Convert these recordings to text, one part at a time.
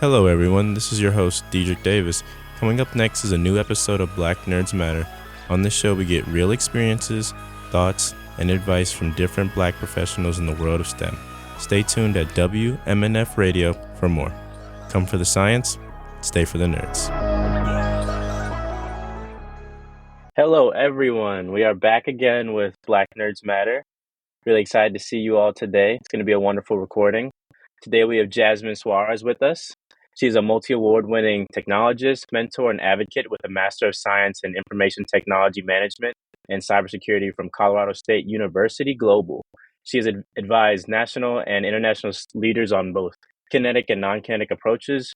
Hello, everyone. This is your host, Diedrich Davis. Coming up next is a new episode of Black Nerds Matter. On this show, we get real experiences, thoughts, and advice from different black professionals in the world of STEM. Stay tuned at WMNF Radio for more. Come for the science, stay for the nerds. Hello, everyone. We are back again with Black Nerds Matter. Really excited to see you all today. It's going to be a wonderful recording. Today, we have Jasmine Suarez with us. She's a multi-award-winning technologist, mentor, and advocate with a Master of Science in Information Technology Management and Cybersecurity from Colorado State University Global. She has advised national and international leaders on both kinetic and non-kinetic approaches,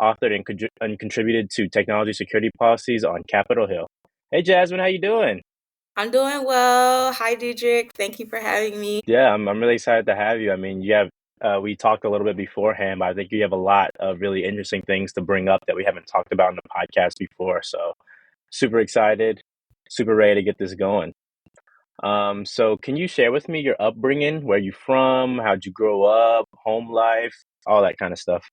authored and contributed to technology security policies on Capitol Hill. Hey, Jasmine, how you doing? I'm doing well. Hi, Diedrich. Thank you for having me. Yeah, I'm really excited to have you. I mean, we talked a little bit beforehand, but I think you have a lot of really interesting things to bring up that we haven't talked about in the podcast before. So super excited, super ready to get this going. So can you share with me your upbringing, where you from, how'd you grow up, home life, all that kind of stuff?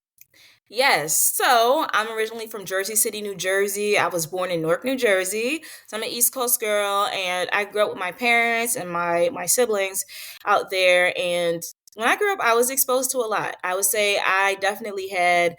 Yes, so I'm originally from Jersey City, New Jersey. I was born in Newark, New Jersey. So I'm an East Coast girl, and I grew up with my parents and my siblings out there. And when I grew up, I was exposed to a lot. I would say I definitely had,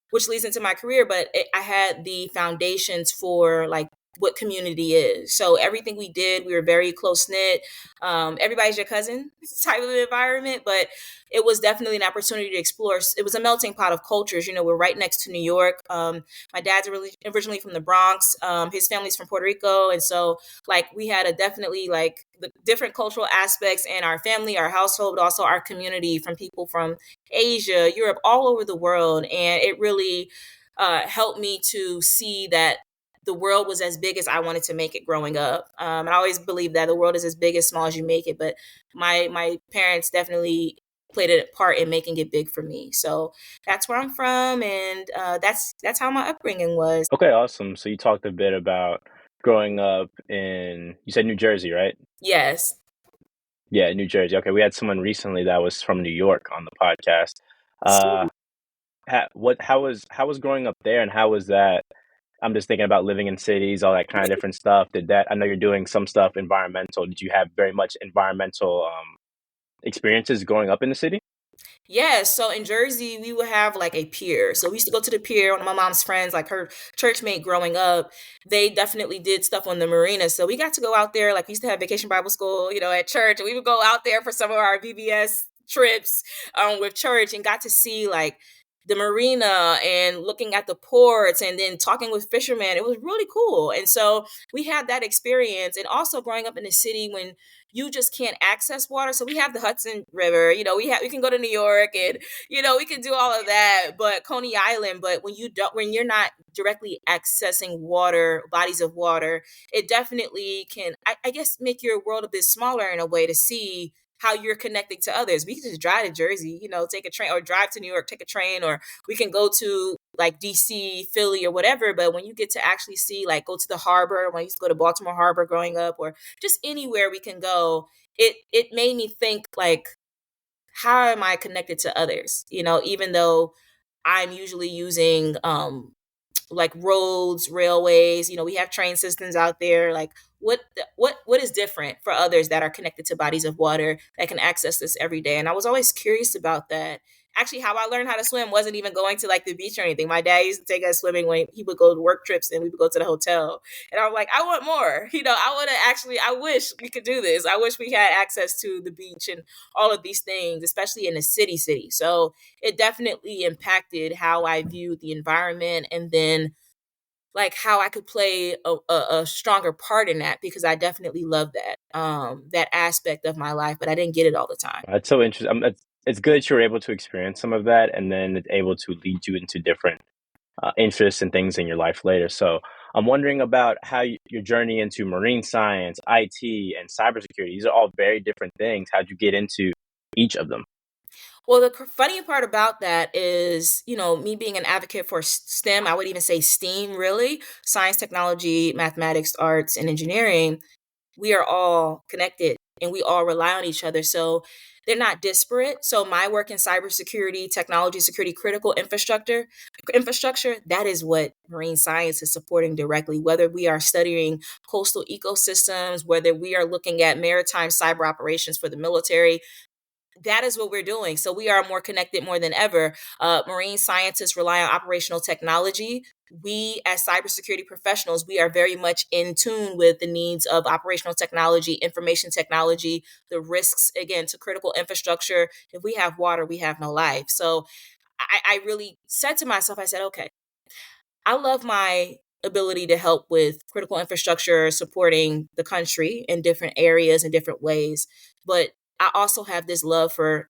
which leads into my career, but I had the foundations for like what community is. So everything we did, we were very close knit. Everybody's your cousin type of environment, but it was definitely an opportunity to explore. It was a melting pot of cultures. You know, we're right next to New York. My dad's originally from the Bronx. His family's from Puerto Rico, and so like we had a definitely like the different cultural aspects in our family, our household, but also our community from people from Asia, Europe, all over the world. And it really helped me to see that the world was as big as I wanted to make it growing up. And I always believe that the world is as big as small as you make it. But my parents definitely played a part in making it big for me. So that's where I'm from, and that's how my upbringing was. Okay, awesome. So you talked a bit about growing up you said New Jersey, right? Yes. Yeah, New Jersey. Okay, we had someone recently that was from New York on the podcast. Uh, Sweet. how was growing up there, and how was that? I'm just thinking about living in cities, all that kind of different stuff. I know you're doing some stuff environmental. Did you have very much environmental experiences growing up in the city? Yeah, so in Jersey, we would have like a pier. So we used to go to the pier. One of my mom's friends, like her church mate growing up, they definitely did stuff on the marina. So we got to go out there. Like we used to have vacation Bible school, at church, and we would go out there for some of our VBS trips with church and got to see like the marina and looking at the ports and then talking with fishermen. It was really cool. And so we had that experience. And also growing up in the city when you just can't access water. So we have the Hudson River. We can go to New York and we can do all of that. But Coney Island. But when you're not directly accessing water, bodies of water, it definitely can, I guess, make your world a bit smaller in a way to see how you're connecting to others. We can just drive to Jersey, take a train, or drive to New York, take a train, or we can go to like DC, Philly, or whatever. But when you get to actually see, like, go to the harbor, when I used to go to Baltimore Harbor growing up, or just anywhere we can go, it made me think like, how am I connected to others? Even though I'm usually using like roads, railways, we have train systems out there. Like what is different for others that are connected to bodies of water that can access this every day? And I was always curious about that. Actually, how I learned how to swim wasn't even going to like the beach or anything. My dad used to take us swimming when he would go to work trips and we would go to the hotel. And I'm like, I want more. I wish we could do this. I wish we had access to the beach and all of these things, especially in a city. So it definitely impacted how I viewed the environment, and then like how I could play a stronger part in that, because I definitely love that aspect of my life, but I didn't get it all the time. It's so interesting. It's good that you're able to experience some of that, and then it's able to lead you into different interests and things in your life later. So I'm wondering about your journey into marine science, IT, and cybersecurity. These are all very different things. How'd you get into each of them? Well, the funny part about that is, me being an advocate for STEM, I would even say STEAM, really, science, technology, mathematics, arts, and engineering. We are all connected and we all rely on each other. So they're not disparate. So my work in cybersecurity, technology, security, critical infrastructure, that is what marine science is supporting directly, whether we are studying coastal ecosystems, whether we are looking at maritime cyber operations for the military. That is what we're doing. So we are more connected more than ever. Marine scientists rely on operational technology. We, as cybersecurity professionals, we are very much in tune with the needs of operational technology, information technology, the risks, again, to critical infrastructure. If we have water, we have no life. So I really said to myself, I said, okay, I love my ability to help with critical infrastructure, supporting the country in different areas in different ways. But I also have this love for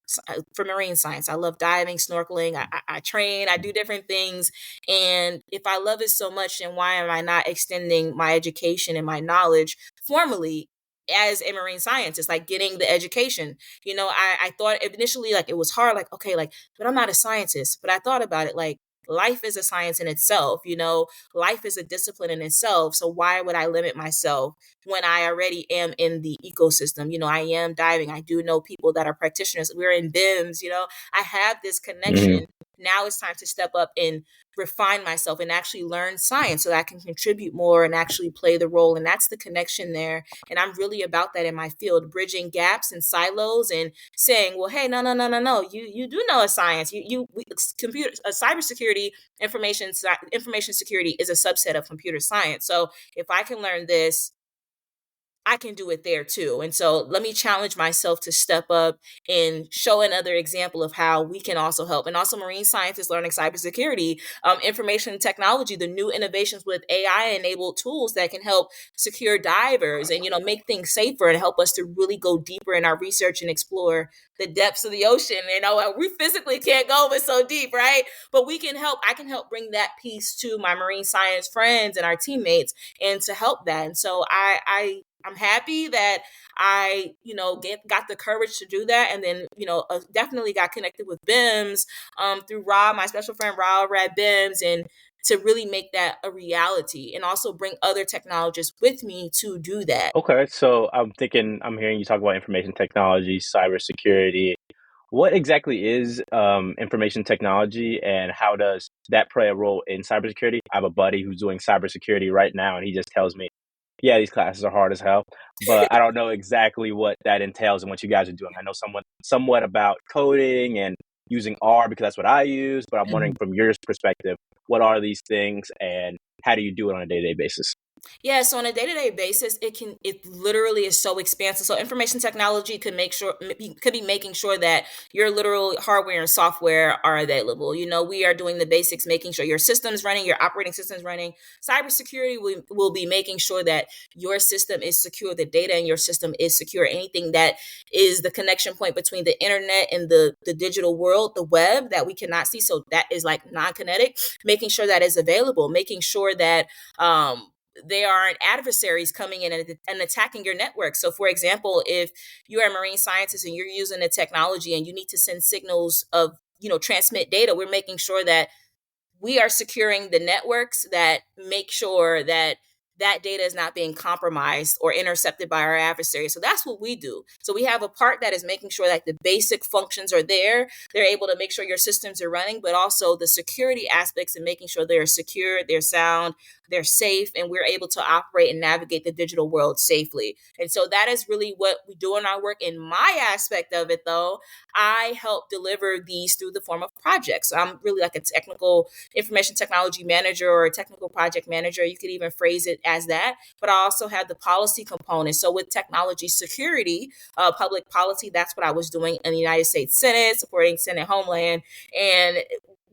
marine science. I love diving, snorkeling. I train. I do different things. And if I love it so much, then why am I not extending my education and my knowledge formally as a marine scientist, like getting the education? I thought initially like it was hard, like, okay, like, but I'm not a scientist. But I thought about it like, life is a science in itself. Life is a discipline in itself. So why would I limit myself when I already am in the ecosystem? I am diving. I do know people that are practitioners. We're in BIMs. I have this Hmm. connection. Now it's time to step up and refine myself and actually learn science so that I can contribute more and actually play the role. And that's the connection there. And I'm really about that in my field, bridging gaps and silos and saying, well, hey, no, you do know a science. Computer cybersecurity, information security is a subset of computer science. So if I can learn this, I can do it there too. And so let me challenge myself to step up and show another example of how we can also help. And also, marine scientists learning cybersecurity, information technology, the new innovations with AI enabled tools that can help secure divers and, make things safer and help us to really go deeper in our research and explore the depths of the ocean. We physically can't go but so deep, right? But I can help bring that piece to my marine science friends and our teammates and to help that. And so I'm happy that I, got the courage to do that. And then, definitely got connected with BIMS through Rob, my special friend Rob Rad BIMS, and to really make that a reality and also bring other technologists with me to do that. Okay, so I'm hearing you talk about information technology, cybersecurity. What exactly is information technology, and how does that play a role in cybersecurity? I have a buddy who's doing cybersecurity right now, and he just tells me, yeah, these classes are hard as hell, but I don't know exactly what that entails and what you guys are doing. I know somewhat about coding and using R because that's what I use, but I'm wondering Mhm. from your perspective, what are these things and how do you do it on a day-to-day basis? Yeah, so on a day-to-day basis, it literally is so expansive. So information technology could be making sure that your literal hardware and software are available. We are doing the basics, making sure your system's running, your operating system's running. Cybersecurity will be making sure that your system is secure, the data in your system is secure. Anything that is the connection point between the internet and the digital world, the web that we cannot see. So that is like non-kinetic, making sure that is available, making sure that there aren't adversaries coming in and attacking your network. So, for example, if you're a marine scientist and you're using a technology and you need to send signals of, transmit data, we're making sure that we are securing the networks that make sure that that data is not being compromised or intercepted by our adversaries. So that's what we do. So we have a part that is making sure that the basic functions are there. They're able to make sure your systems are running, but also the security aspects and making sure they're secure, they're sound, they're safe, and we're able to operate and navigate the digital world safely. And so that is really what we do in our work. In my aspect of it, though, I help deliver these through the form of projects. So I'm really like a technical information technology manager or a technical project manager. You could even phrase it as that. But I also have the policy component. So with technology security, public policy, that's what I was doing in the United States Senate, supporting Senate Homeland. And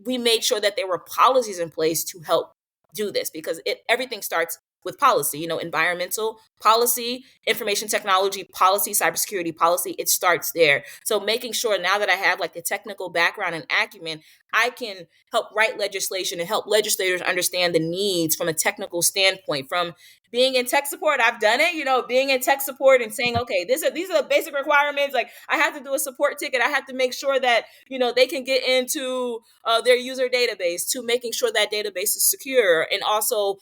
we made sure that there were policies in place to help do this because everything starts with policy, environmental policy, information technology policy, cybersecurity policy, it starts there. So making sure now that I have like the technical background and acumen, I can help write legislation and help legislators understand the needs from a technical standpoint. From being in tech support, I've done it, being in tech support and saying, okay, these are the basic requirements. Like I have to do a support ticket. I have to make sure that, they can get into their user database, to making sure that database is secure, and also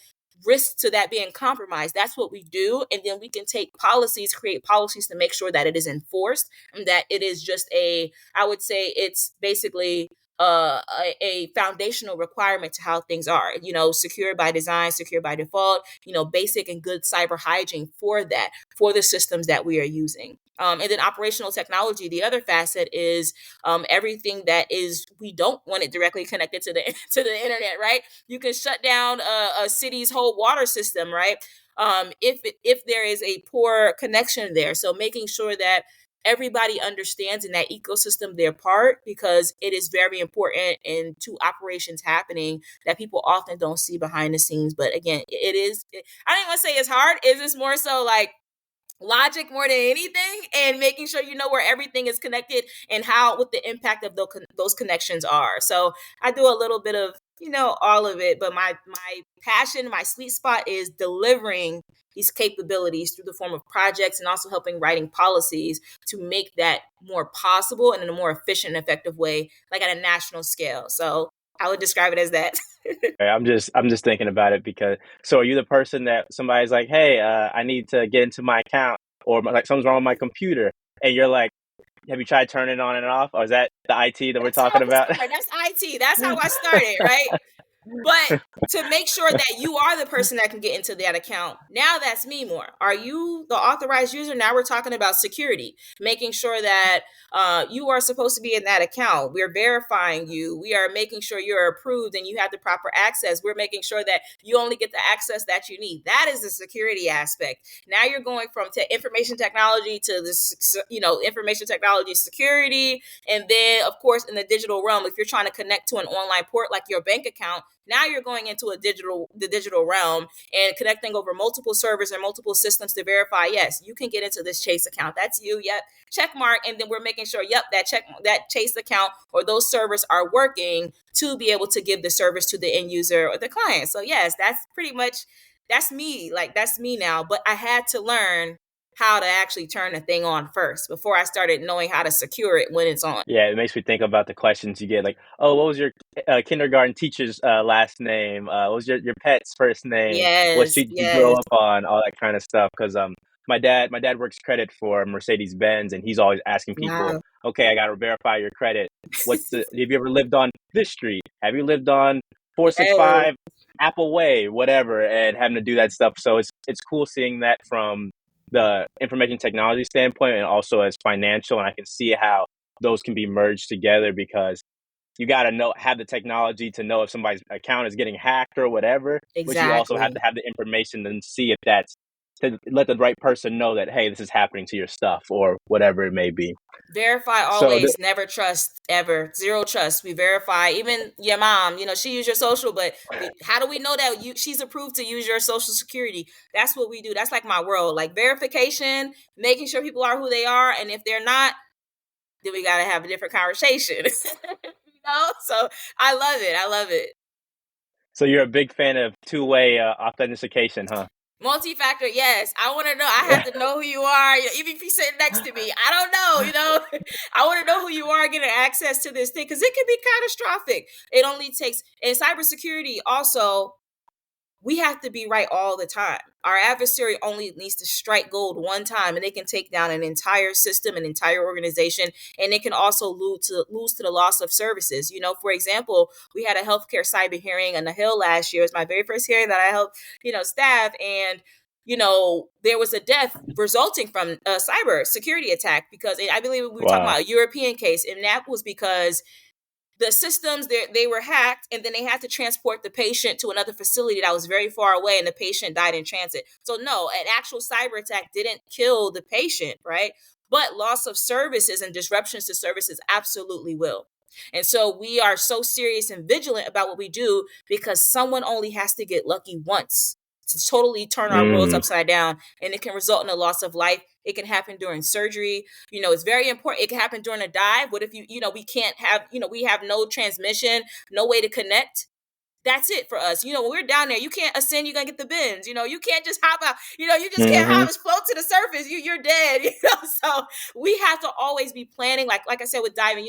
risk to that being compromised. That's what we do. And then we can create policies to make sure that it is enforced and that it is just I would say it's basically a foundational requirement to how things are, secure by design, secure by default, basic and good cyber hygiene for the systems that we are using. And then operational technology, the other facet is everything that is, we don't want it directly connected to the to the internet, right? You can shut down a city's whole water system, right? If there is a poor connection there. So making sure that everybody understands in that ecosystem their part, because it is very important in two operations happening that people often don't see behind the scenes. But again, I don't even want to say it's hard. It's just more so like logic more than anything, and making sure you know where everything is connected and what the impact of those connections are. So I do a little bit of all of it, but my passion, my sweet spot is delivering these capabilities through the form of projects and also helping writing policies to make that more possible and in a more efficient and effective way, like at a national scale. So I would describe it as that. I'm just thinking about it because so are you the person that somebody's like, hey, I need to get into my account or like something's wrong with my computer, and you're like, have you tried turning it on and off? Or is that the IT that we're That's how talking we about? start. That's IT. That's how I started, right? But to make sure that you are the person that can get into that account, now that's me more. Are you the authorized user? Now we're talking about security, making sure that you are supposed to be in that account. We're verifying you. We are making sure you're approved and you have the proper access. We're making sure that you only get the access that you need. That is the security aspect. Now you're going from information technology to information technology security. And then, of course, in the digital realm, if you're trying to connect to an online port like your bank account, now you're going into the digital realm and connecting over multiple servers and multiple systems to verify, yes, you can get into this Chase account. That's you. Yep. Check mark. And then we're making sure, yep, that Chase account or those servers are working to be able to give the service to the end user or the client. So yes, that's me. Like that's me now. But I had to learn how to actually turn the thing on first before I started knowing how to secure it when it's on. Yeah, it makes me think about the questions you get, like, "Oh, what was your kindergarten teacher's last name? What was your pet's first name? What Yes, street did you grow yes. up on?" All that kind of stuff. Because my dad works credit for Mercedes Benz, and he's always asking people, Wow. "Okay, I got to verify your credit. Have you ever lived on this street? Have you lived on four six Yes, five Apple Way, whatever?" And having to do that stuff. So it's cool seeing that from the information technology standpoint and also as financial, and I can see how those can be merged together because you got to have the technology to know if somebody's account is getting hacked or whatever, but you also have exactly. to have the information and see if that's to let the right person know that, hey, this is happening to your stuff or whatever it may be. Verify So always, never trust ever. Zero trust. We verify. Even your mom, she used your social, but how do we know that she's approved to use your social security? That's what we do. That's like my world. Like verification, making sure people are who they are, and if they're not, then we got to have a different conversation. So I love it. I love it. so you're a big fan of two-way authentication, huh? Multi-factor, yes. I want to know. I have to know who you are. Even if you sit next to me, I don't know. I want to know who you are getting access to this thing because it can be catastrophic. It only takes, in cybersecurity, also, we have to be right all the time. Our adversary only needs to strike gold one time, and they can take down an entire system, an entire organization, and it can also lose to the loss of services. For example, we had a healthcare cyber hearing on the Hill last year. It was my very first hearing that I helped, staff, and there was a death resulting from a cyber security attack because I believe we were talking Wow. about a European case, and that was because the systems they were hacked, and then they had to transport the patient to another facility that was very far away, and the patient died in transit. So no, an actual cyber attack didn't kill the patient, right? But loss of services and disruptions to services absolutely will. And so we are so serious and vigilant about what we do because someone only has to get lucky once to totally turn our worlds Mm. upside down, and it can result in a loss of life. It can happen during surgery. It's very important. It can happen during a dive. What if we can't have, we have no transmission, no way to connect. That's it for us. When we're down there, you can't ascend, you're gonna get the bends. You can't just hop out, you just can't Hmm. hop, just float to the surface. You're dead, So we have to always be planning. Like I said with diving,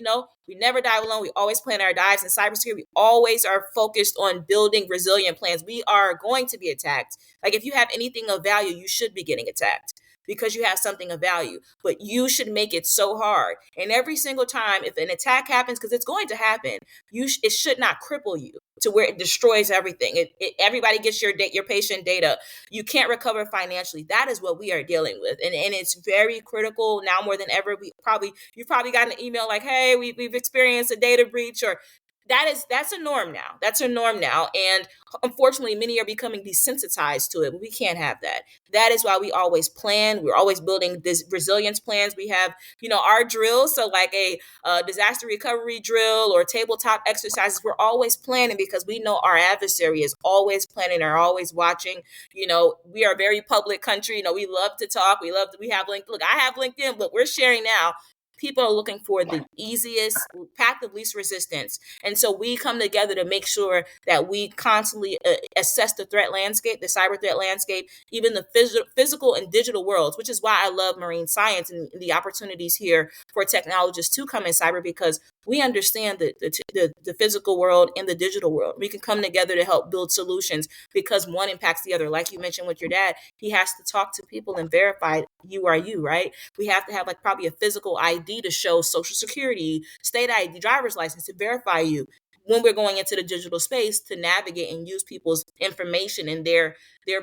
we never dive alone. We always plan our dives. In cybersecurity, we always are focused on building resilient plans. We are going to be attacked. Like if you have anything of value, you should be getting attacked because you have something of value, but you should make it so hard. And every single time, if an attack happens, because it's going to happen, it should not cripple you to where it destroys everything. Everybody gets your patient data. You can't recover financially. That is what we are dealing with, and it's very critical now more than ever. You've probably gotten an email like, "Hey, we've experienced a data breach," or that's a norm now. That's a norm now, and unfortunately, many are becoming desensitized to it. But we can't have that. That is why we always plan. We're always building this resilience plans. We have, our drills. So like a disaster recovery drill or tabletop exercises, we're always planning because we know our adversary is always planning or always watching. We are a very public country. We love to talk. We have LinkedIn. Look, I have LinkedIn, but we're sharing now. People are looking for the easiest path of least resistance. And so we come together to make sure that we constantly assess the threat landscape, the cyber threat landscape, even the physical and digital worlds, which is why I love marine science and the opportunities here for technologists to come in cyber, because we understand the physical world and the digital world. We can come together to help build solutions because one impacts the other. Like you mentioned with your dad, he has to talk to people and verify you are you, right? We have to have like probably a physical ID to show social security, state ID, driver's license to verify you when we're going into the digital space to navigate and use people's information and their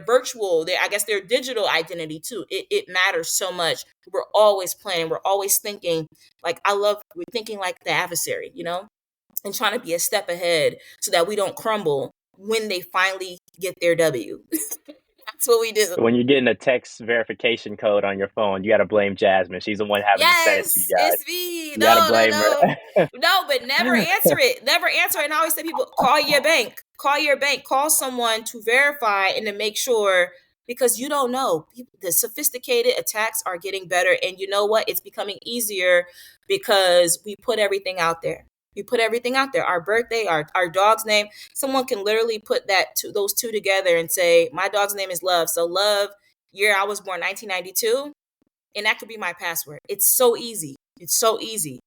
virtual, their digital identity too. It matters so much. We're always planning. We're always thinking. We're thinking like the adversary, and trying to be a step ahead so that we don't crumble when they finally get their W. That's what we do. So when you're getting a text verification code on your phone, you got to blame Jasmine. She's the one having to send it to you Yes, guys. it's me. You got to No, no, blame no. her. No, but never answer it. Never answer it. And I always say people, call your bank. Call your bank. Call someone to verify and to make sure, because you don't know. The sophisticated attacks are getting better. And you know what? It's becoming easier because we put everything out there. We put everything out there. Our birthday, our dog's name. Someone can literally put those two together and say, my dog's name is Love. So Love, year I was born, 1992. And that could be my password. It's so easy. It's so easy.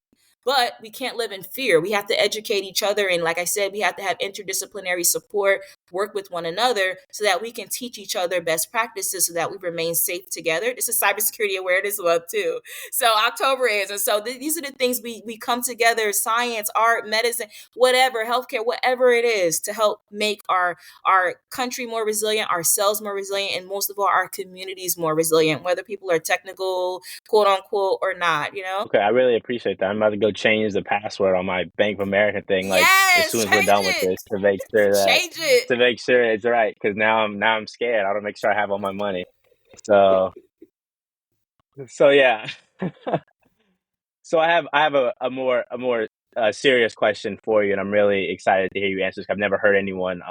But we can't live in fear. We have to educate each other. And like I said, we have to have interdisciplinary support, work with one another so that we can teach each other best practices so that we remain safe together. This is Cybersecurity Awareness Month too. So October is. And so these are the things we come together, science, art, medicine, whatever, healthcare, whatever it is, to help make our country more resilient, ourselves more resilient, and most of all, our communities more resilient, whether people are technical, quote unquote, or not. Okay, I really appreciate that. I'm about to go change the password on my Bank of America thing, like as Yes, soon as we're change done with it. this, to make sure Change it. it's right. Because now I'm scared. I want to make sure I have all my money. So yeah. So I have a more serious question for you, and I'm really excited to hear you answer this. I've never heard anyone,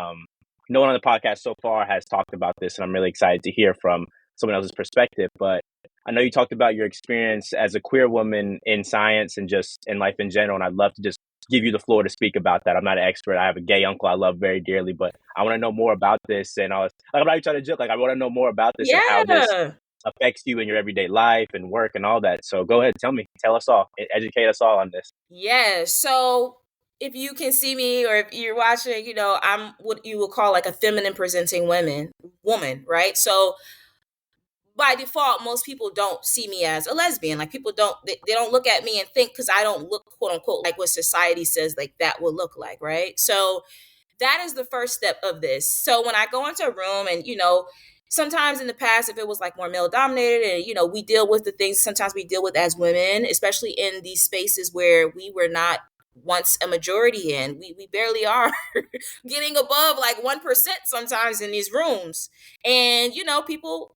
no one on the podcast so far has talked about this, and I'm really excited to hear from someone else's perspective. But I know you talked about your experience as a queer woman in science and just in life in general, and I'd love to just give you the floor to speak about that. I'm not an expert. I have a gay uncle I love very dearly, but I want to know more about this. And I'm not even trying to joke. Like I want to know more about this and how this Yeah. affects you in your everyday life and work and all that. So go ahead, tell us all, educate us all on this. Yeah. So if you can see me or if you're watching, I'm what you would call like a feminine presenting woman, right? So by default, most people don't see me as a lesbian. Like people they don't look at me and think, because I don't look quote unquote like what society says like that will look like, right? So that is the first step of this. So when I go into a room and, sometimes in the past, if it was like more male dominated and, we deal with the things sometimes we deal with as women, especially in these spaces where we were not once a majority in, we barely are getting above like 1% sometimes in these rooms. And, people,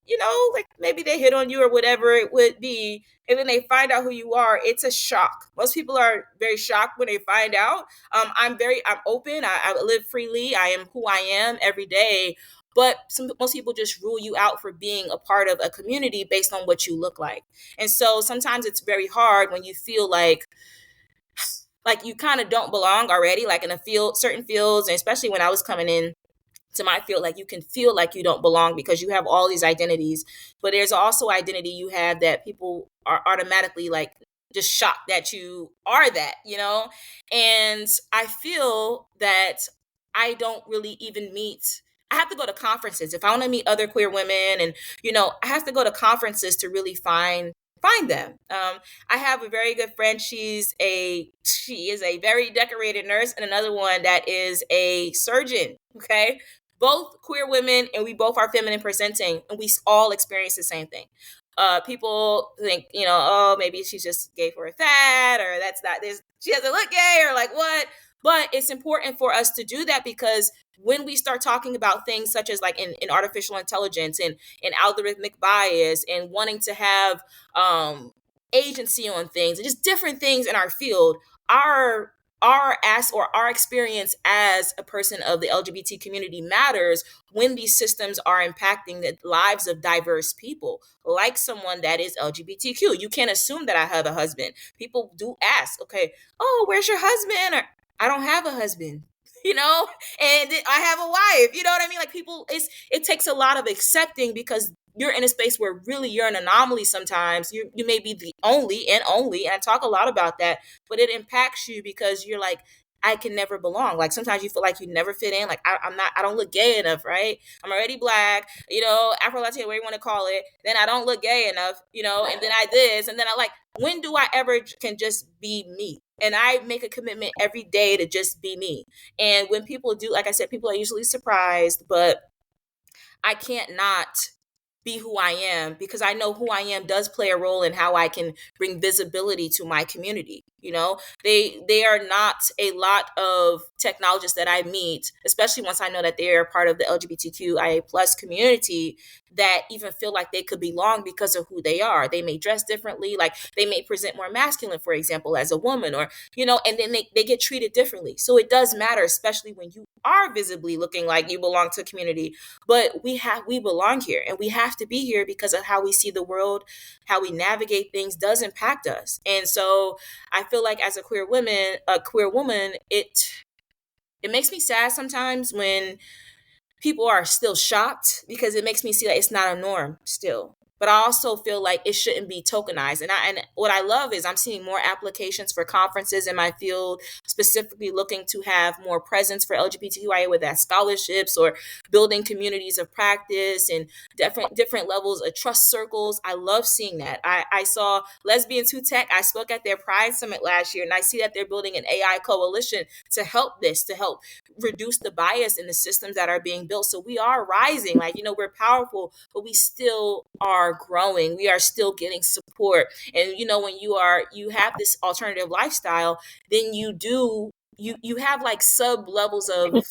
like maybe they hit on you or whatever it would be. And then they find out who you are. It's a shock. Most people are very shocked when they find out. I'm open. I live freely. I am who I am every day. But most people just rule you out for being a part of a community based on what you look like. And so sometimes it's very hard when you feel like like you kind of don't belong already, like in a field, certain fields, and especially when I was coming in to my field, like you can feel like you don't belong because you have all these identities, but there's also identity you have that people are automatically like just shocked that you are that, you know? And I feel that I don't really even meet, I have to go to conferences if I want to meet other queer women, and I have to go to conferences to really find them. I have a very good friend. She is a very decorated nurse, and another one that is a surgeon. Okay, both queer women, and we both are feminine presenting, and we all experience the same thing. People think, oh, maybe she's just gay for a fad, or that's not this. She doesn't look gay, or like what? But it's important for us to do that because when we start talking about things such as like in artificial intelligence and in algorithmic bias and wanting to have agency on things and just different things in our field, our our experience as a person of the LGBT community matters when these systems are impacting the lives of diverse people, like someone that is LGBTQ. You can't assume that I have a husband. People do ask, okay, oh, where's your husband? Or I don't have a husband, and I have a wife. You know what I mean? Like people, it takes a lot of accepting because you're in a space where really you're an anomaly sometimes. You may be the only, and I talk a lot about that, but it impacts you because you're like, I can never belong. Like sometimes you feel like you never fit in. Like I don't look gay enough, right? I'm already black, Afro Latino, whatever you want to call it. Then I don't look gay enough, and then I this, and then I like, when do I ever can just be me? And I make a commitment every day to just be me. And when people do, like I said, people are usually surprised, but I can't not be who I am because I know who I am does play a role in how I can bring visibility to my community. They are not a lot of technologists that I meet, especially once I know that they are part of the LGBTQIA plus community, that even feel like they could belong because of who they are. They may dress differently, like they may present more masculine, for example, as a woman, or and then they get treated differently. So it does matter, especially when you are visibly looking like you belong to a community. But we belong here, and we have to be here because of how we see the world, how we navigate things does impact us. And so I feel like as a queer woman, it makes me sad sometimes when people are still shocked because it makes me see that it's not a norm still. But I also feel like it shouldn't be tokenized. And what I love is I'm seeing more applications for conferences in my field, specifically looking to have more presence for LGBTQIA, with that scholarships or building communities of practice and different levels of trust circles. I love seeing that. I saw Lesbians Who Tech. I spoke at their Pride Summit last year, and I see that they're building an AI coalition to help reduce the bias in the systems that are being built. So we are rising, like, we're powerful, but we still are growing. We are still getting support. And, when you have this alternative lifestyle, then you have like sub levels of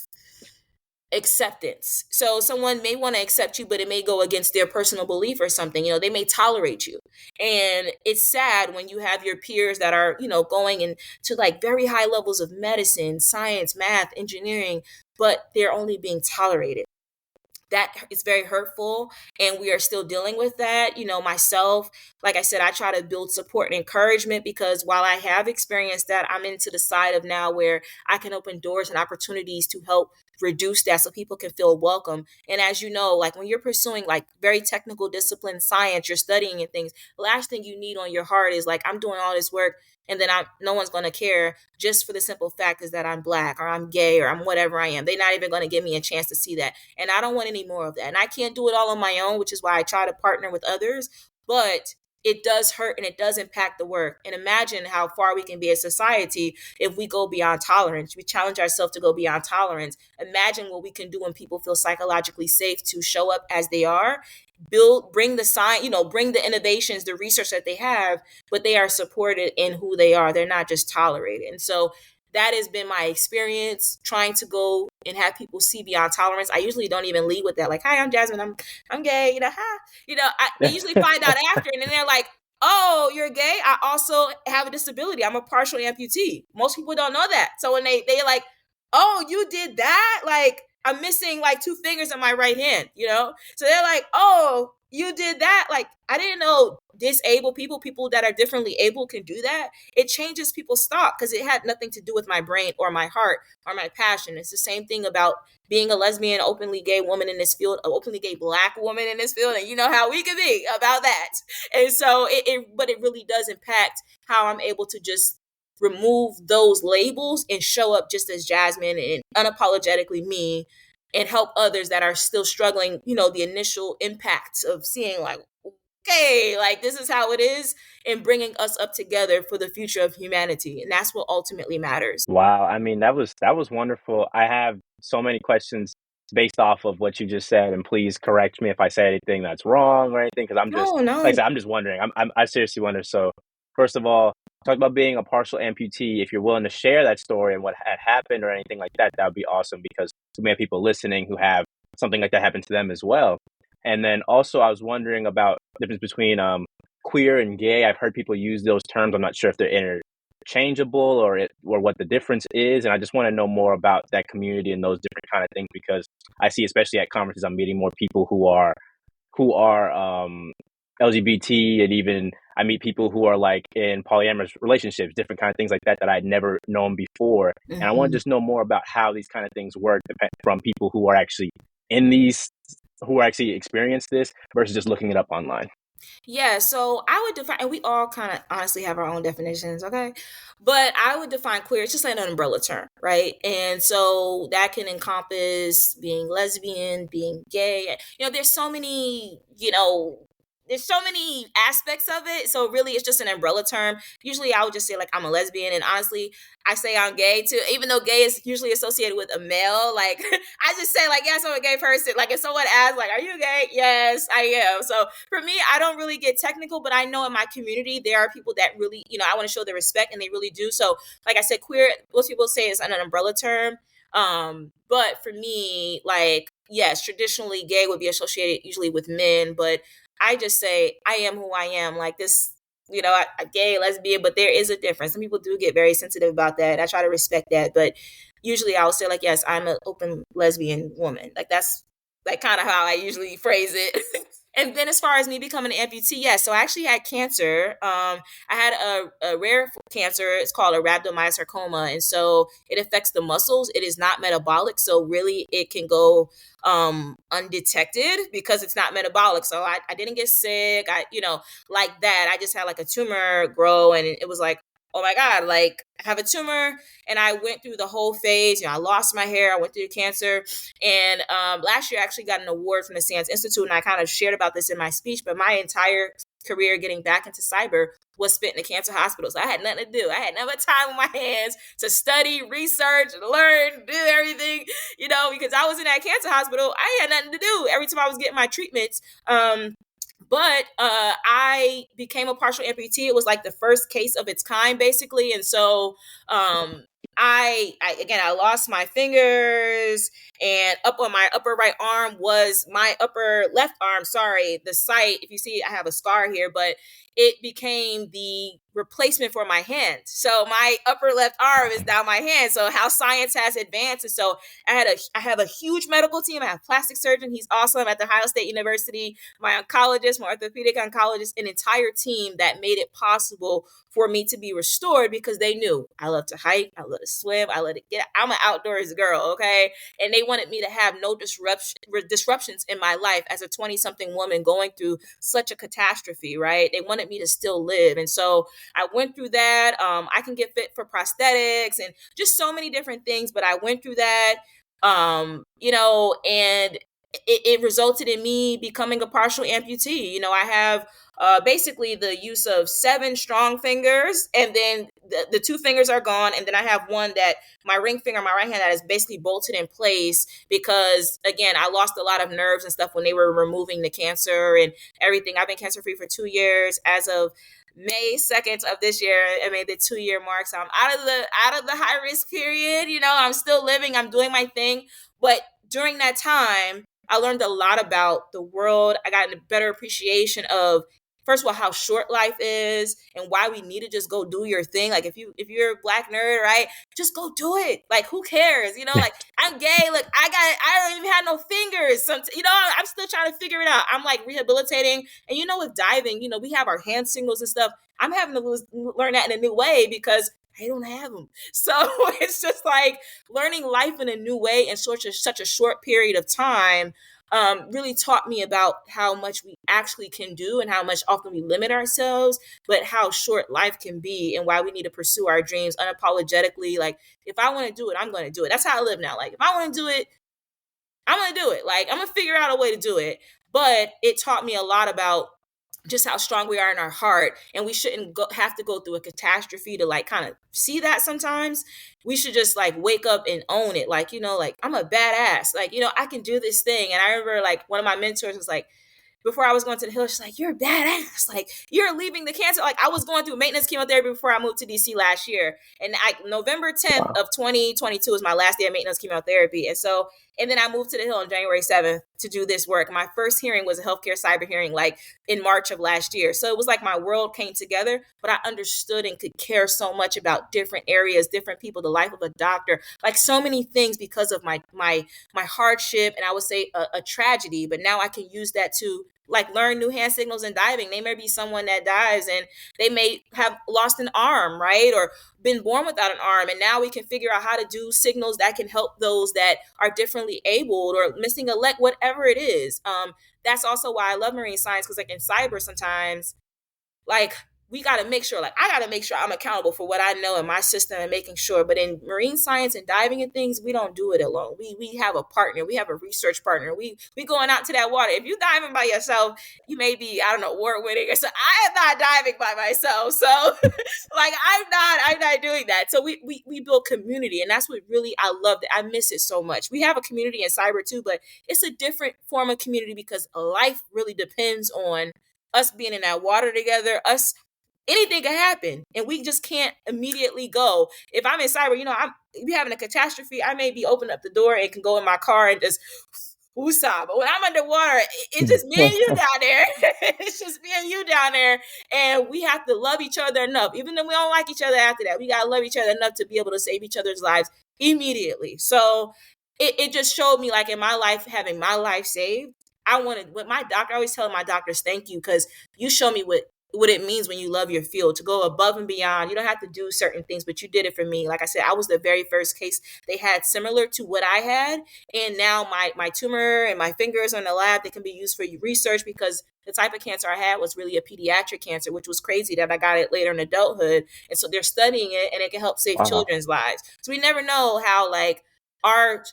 acceptance. So someone may want to accept you, but it may go against their personal belief or something. They may tolerate you. And it's sad when you have your peers that are, going into like very high levels of medicine, science, math, engineering, but they're only being tolerated. That is very hurtful, and we are still dealing with that. Myself, like I said, I try to build support and encouragement because while I have experienced that, I'm into the side of now where I can open doors and opportunities to help reduce that so people can feel welcome. And as you know, like when you're pursuing like very technical discipline science, you're studying and things, the last thing you need on your heart is like, I'm doing all this work and then no one's going to care, just for the simple fact is that I'm black or I'm gay or I'm whatever I am. They're not even going to give me a chance to see that. And I don't want any more of that. And I can't do it all on my own, which is why I try to partner with others. But it does hurt and it does impact the work. And imagine how far we can be as society if we go beyond tolerance. We challenge ourselves to go beyond tolerance. Imagine what we can do when people feel psychologically safe to show up as they are, bring the science, bring the innovations, the research that they have, but they are supported in who they are. They're not just tolerated. And so that has been my experience trying to go and have people see beyond tolerance. I usually don't even lead with that. Like, hi, I'm Jasmine. I'm gay. They usually find out after, and then they're like, oh, you're gay. I also have a disability. I'm a partial amputee. Most people don't know that. So when they're like, oh, you did that? Like, I'm missing like 2 fingers on my right hand, you know? So they're like, oh, you did that? Like, I didn't know disabled people, people that are differently able can do that. It changes people's thought because it had nothing to do with my brain or my heart or my passion. It's the same thing about being a lesbian, openly gay woman in this field, an openly gay Black woman in this field. And you know how we can be about that. And so but it really does impact how I'm able to just remove those labels and show up just as Jasmine and unapologetically me, and help others that are still struggling, the initial impacts of seeing like, okay, like this is how it is, and bringing us up together for the future of humanity. And that's what ultimately matters. Wow, I mean, that was wonderful. I have so many questions based off of what you just said, and please correct me if I say anything that's wrong or anything, because I'm just No, like I no. said, I'm just wondering. I seriously wonder. So, first of all, talk about being a partial amputee. If you're willing to share that story and what had happened or anything like that, that would be awesome because we have people listening who have something like that happen to them as well. And then also, I was wondering about the difference between queer and gay. I've heard people use those terms. I'm not sure if they're changeable or what the difference is, and I just want to know more about that community and those different kind of things because I see, especially at conferences, I'm meeting more people who are LGBT, and even I meet people who are like in polyamorous relationships, different kind of things like that that I'd never known before, and I want to Mhm. just know more about how these kind of things work from people who are actually in these who actually experience this versus just looking it up online. Yeah, so I would define, and we all kind of honestly have our own definitions, okay? But I would define queer, it's just like an umbrella term, right? And so that can encompass being lesbian, being gay. There's so many, there's so many aspects of it. So really, it's just an umbrella term. Usually, I would just say like I'm a lesbian, and honestly, I say I'm gay too, even though gay is usually associated with a male. Like I just say like, yes, I'm a gay person. Like if someone asks like, are you gay? Yes, I am. So for me, I don't really get technical, but I know in my community there are people that really, I want to show their respect, and they really do. So, like I said, queer, most people say it's an umbrella term. But for me, like, yes, traditionally gay would be associated usually with men, but I just say I am who I am. Like this, I gay, lesbian, but there is a difference. Some people do get very sensitive about that. I try to respect that, but usually I'll say like, yes, I'm an open lesbian woman. Like that's like kind of how I usually phrase it. And then as far as me becoming an amputee, yes. So I actually had cancer. I had a rare cancer. It's called a rhabdomyosarcoma. And so it affects the muscles. It is not metabolic. So really it can go undetected because it's not metabolic. So I didn't get sick. Like that. I just had like a tumor grow, and it was like, oh my God, like I have a tumor. And I went through the whole phase. I lost my hair. I went through cancer. And last year, I actually got an award from the Sands Institute, and I kind of shared about this in my speech. But my entire career getting back into cyber was spent in the cancer hospital. So I had nothing to do. I had never time on my hands to study, research, learn, do everything, because I was in that cancer hospital. I had nothing to do every time I was getting my treatments. But I became a partial amputee. It was like the first case of its kind, basically. And so I lost my fingers, and up on my upper right arm was my upper left arm. Sorry, the site. If you see, I have a scar here, but it became the replacement for my hand. So my upper left arm is now my hand. So how science has advanced. And so I have a huge medical team. I have a plastic surgeon. He's awesome at the Ohio State University. My oncologist, my orthopedic oncologist, an entire team that made it possible for me to be restored because they knew I love to hike, I love to swim, I love to get. I'm an outdoors girl, okay? And they wanted me to have no disruptions in my life as a 20-something woman going through such a catastrophe, right? They wanted me to still live. And so I went through that. I can get fit for prosthetics and just so many different things, but I went through that, and it resulted in me becoming a partial amputee. I have basically the use of 7 strong fingers, and then the 2 fingers are gone, and then I have one that my ring finger on my right hand that is basically bolted in place because again I lost a lot of nerves and stuff when they were removing the cancer and everything. I've been cancer free for 2 years. As of May 2nd of this year, I made the 2-year mark. So I'm out of the high risk period. I'm still living, I'm doing my thing. But during that time, I learned a lot about the world. I got a better appreciation of first of all, how short life is and why we need to just go do your thing. Like if you're a black nerd, right, just go do it. Like who cares? Like I'm gay. Look, I don't even have no fingers. I'm still trying to figure it out. I'm like rehabilitating. And with diving, we have our hand signals and stuff. I'm having to learn that in a new way because I don't have them. So it's just like learning life in a new way in such a short period of time really taught me about how much we actually can do and how much often we limit ourselves, but how short life can be and why we need to pursue our dreams unapologetically. Like, if I want to do it, I'm going to do it. That's how I live now. Like, if I want to do it, I'm going to do it. Like, I'm going to figure out a way to do it. But it taught me a lot about just how strong we are in our heart, and we shouldn't have to go through a catastrophe to like kind of see that. Sometimes we should just like wake up and own it, like like I'm a badass, like I can do this thing. And I remember like one of my mentors was like, before I was going to the Hill, she's like, you're badass. Like, you're leaving the cancer. Like, I was going through maintenance chemotherapy before I moved to DC last year. And November 10th Wow. of 2022 was my last day of maintenance chemotherapy. And then I moved to the Hill on January 7th to do this work. My first hearing was a healthcare cyber hearing, like in March of last year. So it was like my world came together, but I understood and could care so much about different areas, different people, the life of a doctor, like so many things because of my hardship. And I would say a tragedy, but now I can use that to like learn new hand signals and diving. They may be someone that dives and they may have lost an arm, right? Or been born without an arm. And now we can figure out how to do signals that can help those that are differently abled or missing a leg, whatever it is. That's also why I love marine science, because like in cyber sometimes, like we got to make sure, like I got to make sure I'm accountable for what I know in my system and making sure. But in marine science and diving and things, we don't do it alone. We have a partner. We have a research partner. We going out to that water. If you diving by yourself, you may be, I don't know, award winning. So I am not diving by myself. So like I'm not doing that. So we build community, and that's what really I love. That I miss it so much. We have a community in cyber too, but it's a different form of community because life really depends on us being in that water together, us anything can happen, and we just can't immediately go. If I'm in cyber, I'm be having a catastrophe, I may be opening up the door and can go in my car and just woosah. But when I'm underwater, it's just me and you down there. It's just me and you down there, and we have to love each other enough. Even though we don't like each other after that, we gotta love each other enough to be able to save each other's lives immediately. So it just showed me, like in my life, having my life saved. I wanted what my doctor I always tell my doctors, thank you, because you show me what it means when you love your field, to go above and beyond. You don't have to do certain things, but you did it for me. Like I said, I was the very first case they had similar to what I had. And now my tumor and my fingers are in the lab. They can be used for research, because the type of cancer I had was really a pediatric cancer, which was crazy that I got it later in adulthood. And so they're studying it, and it can help save Wow. children's lives. So we never know how like our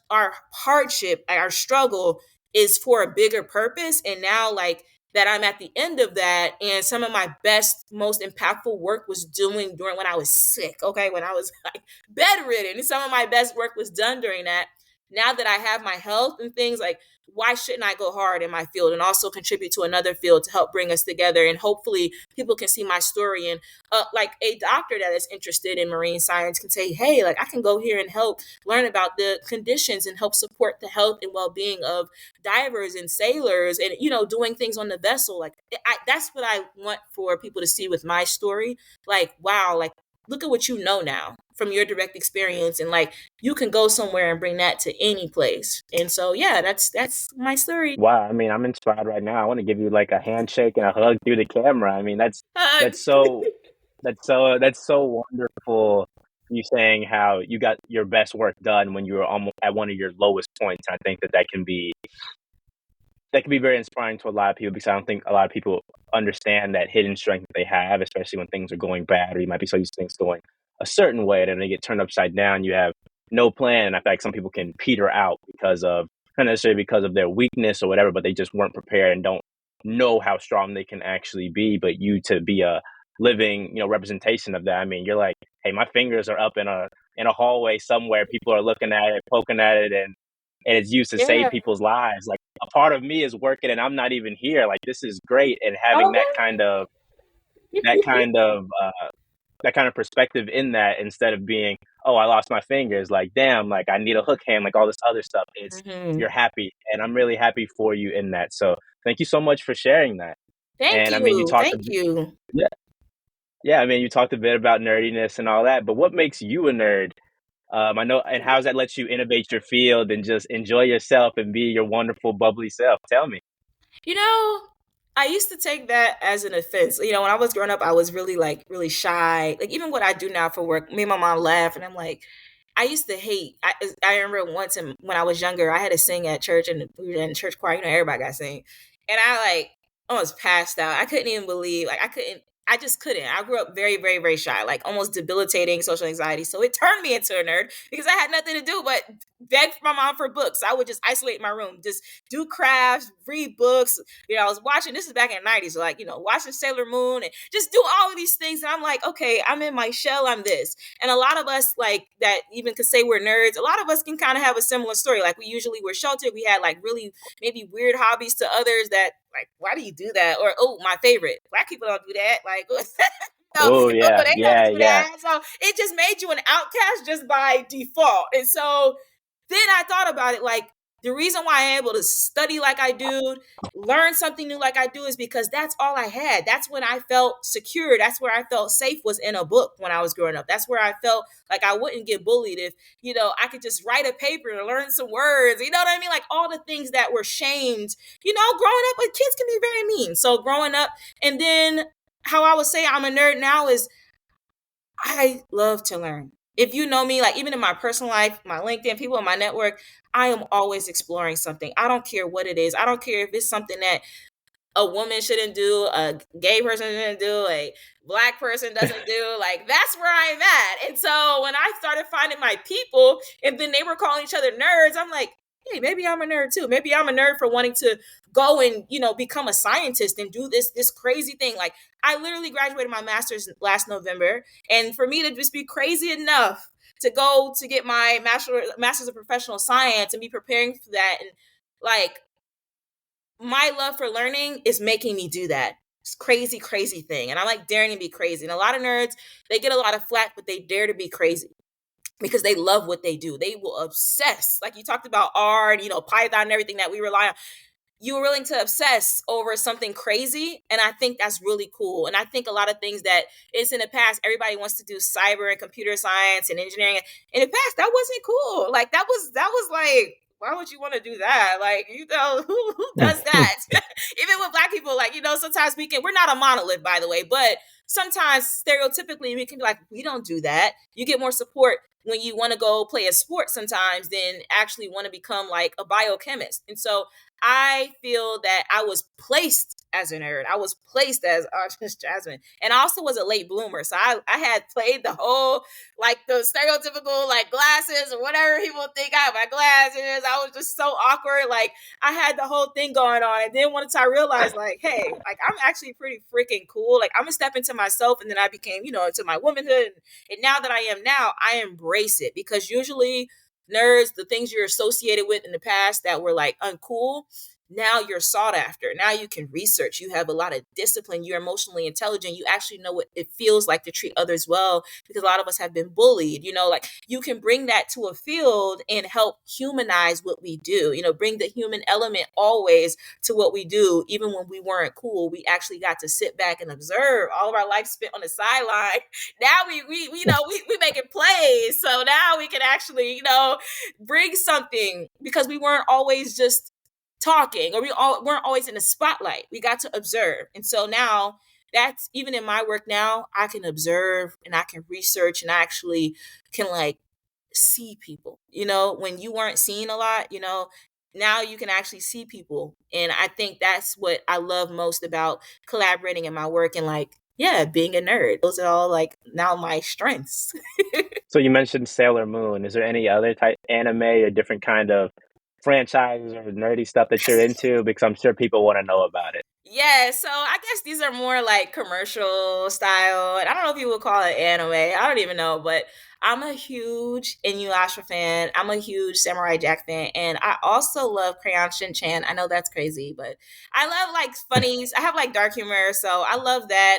hardship, our struggle is for a bigger purpose. And now like that I'm at the end of that, and some of my best, most impactful work was doing during when I was sick, okay, when I was like bedridden. And some of my best work was done during that. Now that I have my health and things, like why shouldn't I go hard in my field and also contribute to another field to help bring us together? And hopefully people can see my story, and like a doctor that is interested in marine science can say, hey, like I can go here and help learn about the conditions and help support the health and well-being of divers and sailors, and doing things on the vessel. Like that's what I want for people to see with my story. Like, wow, like look at what you know now from your direct experience, and like you can go somewhere and bring that to any place. And so yeah, that's my story. Wow, I mean, I'm inspired right now. I want to give you like a handshake and a hug through the camera. I mean, Hug. that's so that's so wonderful. You saying how you got your best work done when you were almost at one of your lowest points. I think that can be very inspiring to a lot of people, because I don't think a lot of people understand that hidden strength that they have, especially when things are going bad, or you might be so used to things going a certain way, and then they get turned upside down. You have no plan, and I feel like some people can peter out because of, not necessarily because of their weakness or whatever, but they just weren't prepared and don't know how strong they can actually be. But you, to be a living, representation of that. I mean, you're like, hey, my fingers are up in a hallway somewhere. People are looking at it, poking at it, and it's used to save Yeah. people's lives. Like, a part of me is working and I'm not even here. Like, this is great. And having that Okay. kind of that kind of that kind of perspective in that, instead of being, oh, I lost my fingers, like, damn, like I need a hook hand, like all this other stuff. It's, Hmm. you're happy, and I'm really happy for you in that. So thank you so much for sharing that. Thank And I mean, you you. talked a Thank bit, you. yeah, yeah. I mean, you talked a bit about nerdiness and all that, but what makes you a nerd? I know, and how does that let you innovate your field and just enjoy yourself and be your wonderful, bubbly self? Tell me. You know, I used to take that as an offense. When I was growing up, I was really like really shy. Like even what I do now for work, me and my mom laugh, and I'm like, I used to hate. I remember once when I was younger, I had to sing at church, and we were in church choir. Everybody got to sing, and I like almost passed out. I couldn't even believe. Like I couldn't. I just couldn't. I grew up very, very, very shy, like almost debilitating social anxiety. So it turned me into a nerd because I had nothing to do but beg my mom for books. I would just isolate in my room, just do crafts, read books. I was watching, this is back in the 90s, like, watching Sailor Moon and just do all of these things. And I'm like, okay, I'm in my shell, I'm this. And a lot of us, like, that even could say we're nerds, a lot of us can kind of have a similar story. Like, we usually were sheltered. We had, like, really maybe weird hobbies to others that, like, why do you do that? Or, oh, my favorite, black people don't do that. Like, no, Oh oh, yeah, they don't yeah, do yeah. that. So it just made you an outcast just by default. And so then I thought about it, like, the reason why I'm able to study like I do, learn something new like I do, is because that's all I had. That's when I felt secure. That's where I felt safe, was in a book when I was growing up. That's where I felt like I wouldn't get bullied if, I could just write a paper and learn some words. You know what I mean? Like all the things that were shamed, growing up with kids can be very mean. So growing up, and then how I would say I'm a nerd now is I love to learn. If you know me, like even in my personal life, my LinkedIn, people in my network, I am always exploring something. I don't care what it is. I don't care if it's something that a woman shouldn't do, a gay person shouldn't do, a black person doesn't do. Like that's where I'm at. And so when I started finding my people, and then they were calling each other nerds, I'm like, hey, maybe I'm a nerd too. Maybe I'm a nerd for wanting to go and become a scientist and do this crazy thing. Like I literally graduated my master's last November, and for me to just be crazy enough to go to get my master's of professional science and be preparing for that, and like my love for learning is making me do that. It's crazy, crazy thing. And I like daring to be crazy. And a lot of nerds, they get a lot of flack, but they dare to be crazy because they love what they do. They will obsess. Like you talked about R and, Python and everything that we rely on. You were willing to obsess over something crazy. And I think that's really cool. And I think a lot of things that it's in the past, everybody wants to do cyber and computer science and engineering. In the past, that wasn't cool. Like that was like, why would you want to do that? Like, who does that? Even with black people, like, sometimes we're not a monolith, by the way, but sometimes stereotypically we can be like, we don't do that. You get more support when you want to go play a sport sometimes than actually want to become like a biochemist. And so I feel that I was placed as a nerd. I was placed as artist Jasmine. And I also was a late bloomer. So I had played the whole, like the stereotypical, like glasses or whatever people think I have my glasses. I was just so awkward. Like I had the whole thing going on. And then once I realized, like, hey, like I'm actually pretty freaking cool. Like I'm gonna step into myself. And then I became, into my womanhood. And now that I am now, I embrace it, because usually nerds, the things you're associated with in the past that were like uncool, now you're sought after. Now you can research. You have a lot of discipline. You're emotionally intelligent. You actually know what it feels like to treat others well, because a lot of us have been bullied. Like you can bring that to a field and help humanize what we do. Bring the human element always to what we do. Even when we weren't cool, we actually got to sit back and observe all of our life spent on the sideline. Now we making plays. So now we can actually, bring something, because we weren't always just talking, or weren't always in the spotlight. We got to observe. And so now that's even in my work now, I can observe and I can research and I actually can like see people, when you weren't seeing a lot, now you can actually see people. And I think that's what I love most about collaborating in my work, and like, yeah, being a nerd. Those are all like now my strengths. So you mentioned Sailor Moon. Is there any other type anime or different kind of franchises or nerdy stuff that you're into? Because I'm sure people want to know about it. Yeah, so I guess these are more like commercial style. And I don't know if you would call it anime. I don't even know, but I'm a huge Inuyasha fan. I'm a huge Samurai Jack fan, and I also love Crayon Shin-chan. I know that's crazy, but I love like funnies. I have like dark humor, so I love that.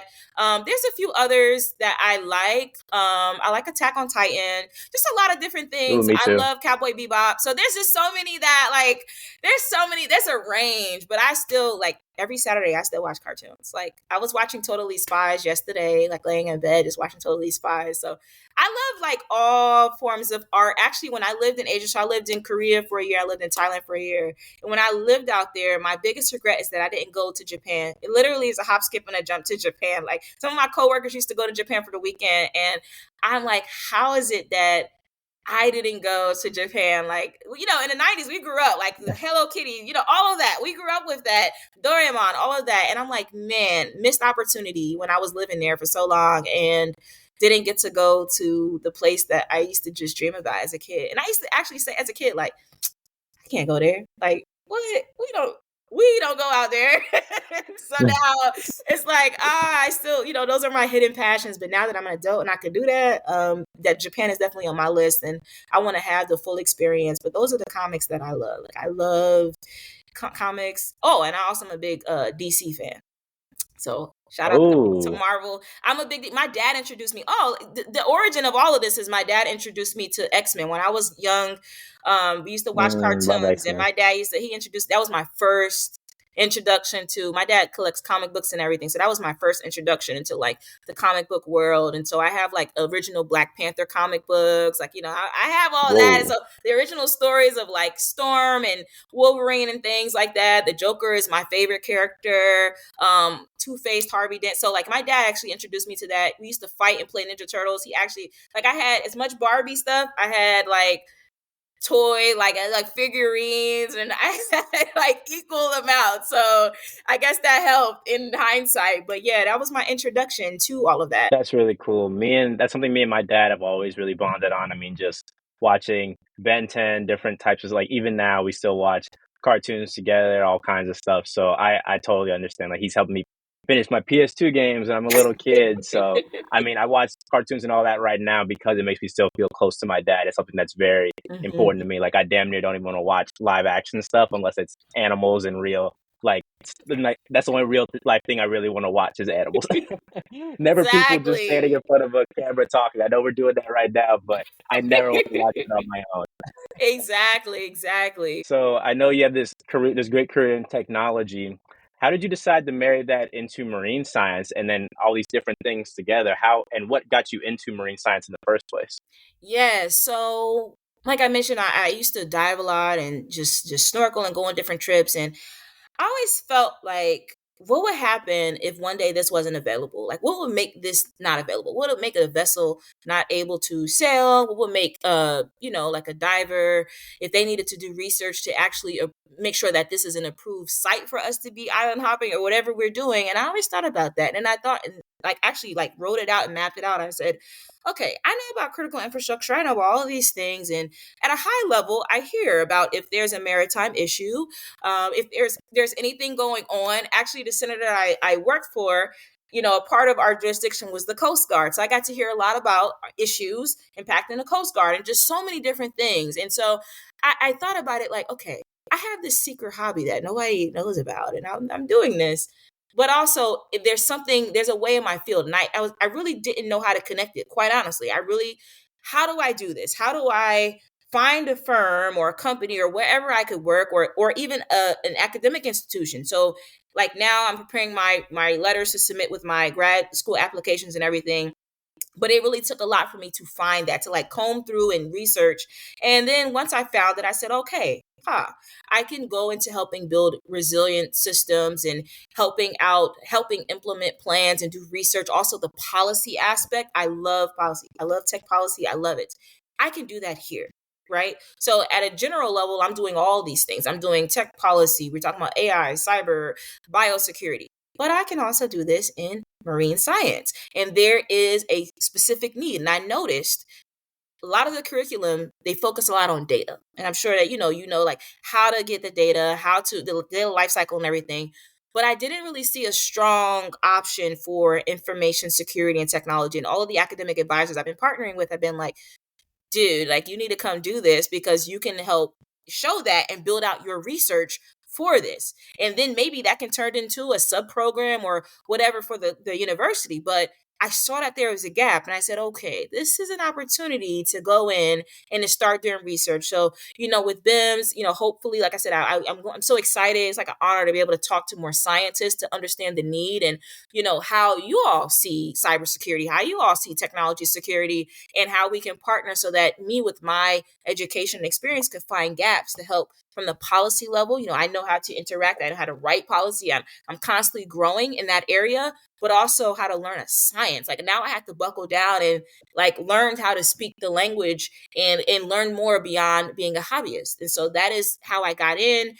There's a few others that I like. I like Attack on Titan. Just a lot of different Ooh, things. me I too. love Cowboy Bebop. So there's just so many that like there's so many. There's a range, but I still like every Saturday. I still watch cartoons. Like I was watching Totally Spies yesterday, like laying in bed just watching Totally Spies. So I love like all forms of art. Actually, when I lived in Asia, so I lived in Korea for a year. I lived in Thailand for a year. And when I lived out there, my biggest regret is that I didn't go to Japan. It literally is a hop, skip, and a jump to Japan. Like some of my coworkers used to go to Japan for the weekend, and I'm like, how is it that I didn't go to Japan? Like, in the 90s, we grew up like Hello Kitty, all of that. We grew up with that, Doraemon, all of that. And I'm like, man, missed opportunity when I was living there for so long and didn't get to go to the place that I used to just dream about as a kid. And I used to actually say as a kid, like, I can't go there. Like, what? We don't go out there. So now it's like, I still, those are my hidden passions. But now that I'm an adult and I can do that, that Japan is definitely on my list and I want to have the full experience. But those are the comics that I love. Like I love comics. Oh, and I also am a big DC fan. So shout out to Oh, Marvel. I'm a big. My dad introduced me. Oh, the origin of all of this is my dad introduced me to X-Men when I was young. We used to watch love cartoons, and X-Men. my dad he introduced. That was my first introduction to. My dad collects comic books and everything, so that was my first introduction into like the comic book world. And so I have like original Black Panther comic books, like I have all that. And Whoa, so the original stories of like Storm and Wolverine and things like that. The Joker is my favorite character. Two-Faced, Harvey Dent. So like my dad actually introduced me to that. We used to fight and play Ninja Turtles. He actually like I had as much Barbie stuff. I had like toy like figurines, and I had like equal amount. So I guess that helped in hindsight. But yeah, that was my introduction to all of that. that's really cool. That's something me and my dad have always really bonded on. I mean, just watching Ben 10, different types of like even now we still watch cartoons together, all kinds of stuff. So I totally understand. Like he's helping me finish my PS2 games and I'm a little kid. So I mean, I watch cartoons and all that right now because it makes me still feel close to my dad. It's something that's very important Mhm. to me. Like I damn near don't even want to watch live action stuff unless it's animals and real like that's the only real life thing I really want to watch is animals. Never people just standing Exactly. in front of a camera talking. I know we're doing that right now, but I never want to watch it on my own. Exactly. Exactly. So I know you have this great career in technology. How did you decide to marry that into marine science and then all these different things together? How and what got you into marine science in the first place? Yeah, so like I mentioned, I used to dive a lot and just snorkel and go on different trips. And I always felt like, what would happen if one day this wasn't available? Like, what would make this not available? What would make a vessel not able to sail? What would make, like a diver, if they needed to do research to actually make sure that this is an approved site for us to be island hopping or whatever we're doing? And I always thought about that, and I thought, and like actually like wrote it out and mapped it out. I said, okay, I know about critical infrastructure. I know about all of these things, and at a high level, I hear about if there's a maritime issue, if there's anything going on. Actually, the center that I worked for, a part of our jurisdiction was the Coast Guard. So I got to hear a lot about issues impacting the Coast Guard and just so many different things. And so I thought about it like, okay, I have this secret hobby that nobody knows about, and I'm doing this. But also, if there's a way in my field, and I really didn't know how to connect it. Quite honestly, how do I do this? How do I find a firm or a company or wherever I could work, or even an academic institution? So like now I'm preparing my letters to submit with my grad school applications and everything, but it really took a lot for me to find that, to like comb through and research. And then once I found it, I said, okay, I can go into helping build resilient systems and helping implement plans and do research. Also the policy aspect. I love policy. I love tech policy. I love it. I can do that here. Right. So at a general level, I'm doing all these things. I'm doing tech policy. We're talking about AI, cyber, biosecurity. But I can also do this in marine science. And there is a specific need. And I noticed a lot of the curriculum, they focus a lot on data. And I'm sure that, like how to get the data, how to the data life cycle and everything. but I didn't really see a strong option for information security and technology. And all of the academic advisors I've been partnering with have been like, dude, like you need to come do this because you can help show that and build out your research for this. And then maybe that can turn into a sub program or whatever for the university. But I saw that there was a gap and I said, okay, this is an opportunity to go in and to start doing research. So, with BIMS, hopefully, like I said, I'm so excited. It's like an honor to be able to talk to more scientists to understand the need and, how you all see cybersecurity, how you all see technology security, and how we can partner so that me with my education and experience could find gaps to help from the policy level. I know how to interact. I know how to write policy. I'm constantly growing in that area, but also how to learn a science. Like now I have to buckle down and like learn how to speak the language and learn more beyond being a hobbyist. And so that is how I got in.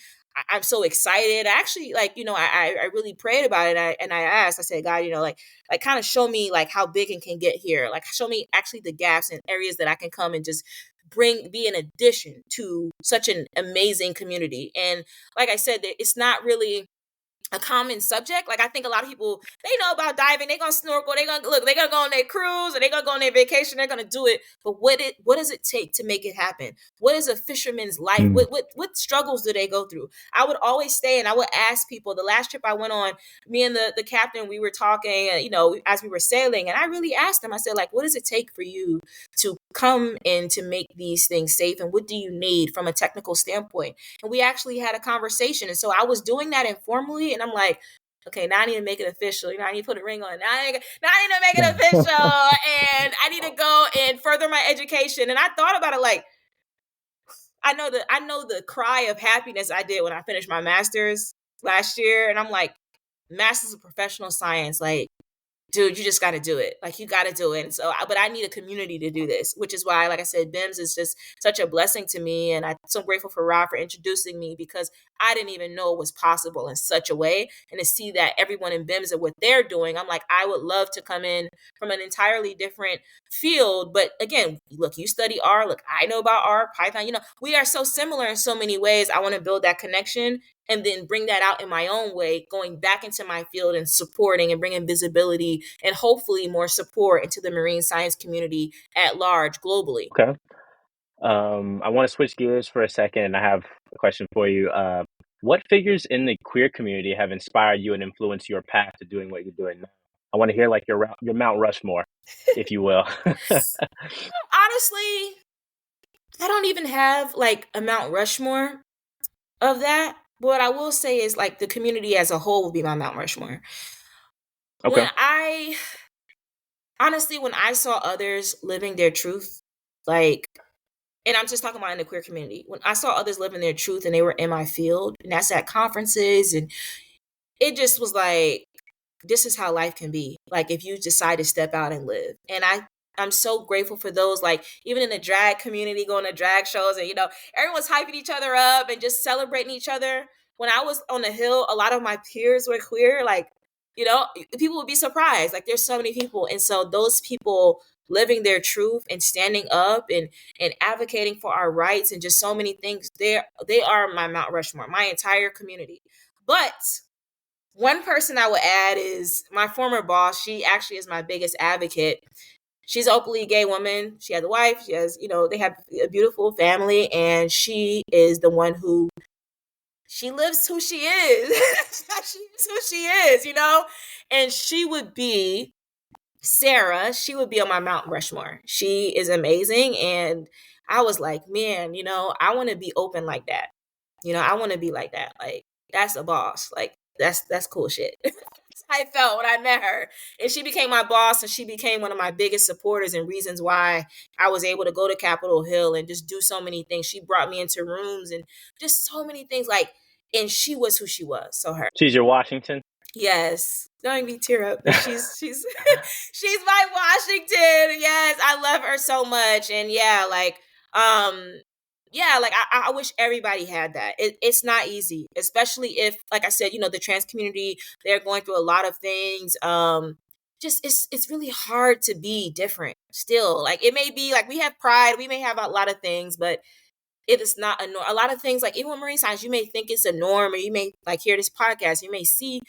I'm so excited. I actually I really prayed about it. And I asked, I said, God, like kind of show me like how big it can get here. Like show me actually the gaps and areas that I can come and just be an addition to such an amazing community. And like I said, it's not really a common subject. Like I think a lot of people, they know about diving, they're gonna snorkel, they're gonna go on their cruise or they're gonna go on their vacation, they're gonna do it. But what does it take to make it happen? What is a fisherman's life? Mm. What struggles do they go through? I would always stay and I would ask people. The last trip I went on, me and the captain, we were talking, as we were sailing, and I really asked him, I said, like, what does it take for you to come in to make these things safe? And what do you need from a technical standpoint? And we actually had a conversation. And so I was doing that informally. And I'm like, okay, now I need to make it official. I need to put a ring on it. Now I need to make it official. And I need to go and further my education. And I thought about it like, I know the cry of happiness I did when I finished my master's last year. And I'm like, master's of professional science, like, dude, you just got to do it. Like, you got to do it. And so, but I need a community to do this, which is why, like I said, BIMS is just such a blessing to me. And I'm so grateful for Rob for introducing me because I didn't even know it was possible in such a way. And to see that everyone in BIMS and what they're doing, I'm like, I would love to come in from an entirely different field. But again, look, you study R. Look, I know about R, Python. We are so similar in so many ways. I want to build that connection and then bring that out in my own way, going back into my field and supporting and bringing visibility and hopefully more support into the marine science community at large globally. Okay. I want to switch gears for a second, and I have a question for you. What figures in the queer community have inspired you and influenced your path to doing what you're doing now? I want to hear like your Mount Rushmore, if you will. Honestly, I don't even have like a Mount Rushmore of that. What I will say is like the community as a whole will be my Mount Rushmore. Okay. When I saw others living their truth, like, and I'm just talking about in the queer community, when I saw others living their truth and they were in my field, and that's at conferences, and it just was like, this is how life can be. Like if you decide to step out and live. And I'm so grateful for those, like even in the drag community, going to drag shows and everyone's hyping each other up and just celebrating each other. When I was on the hill, a lot of my peers were queer. Like, people would be surprised. Like there's so many people. And so those people living their truth and standing up and advocating for our rights and just so many things, they are my Mount Rushmore, my entire community. But one person I would add is my former boss. She actually is my biggest advocate. She's an openly gay woman. She has a wife. She has, they have a beautiful family, and she is the one who she lives who she is. She is who she is, and she would be Sarah. She would be on my Mount Rushmore. She is amazing, and I was like, man, I want to be open like that. I want to be like that. Like that's a boss. Like that's cool shit. I felt when I met her, and she became my boss, and she became one of my biggest supporters and reasons why I was able to go to Capitol Hill and just do so many things. She brought me into rooms and just so many things. Like, and she was who she was. So her, She's your Washington. yes, don't make me tear up, but she's she's my Washington. Yes, I love her so much, and like I wish everybody had that. It's not easy, especially if, like I said, the trans community, they're going through a lot of things. Just it's really hard to be different still. Like it may be like we have pride, we may have a lot of things, but it is not a norm. A lot of things, like even with marine science, you may think it's a norm, or you may like hear this podcast, you may see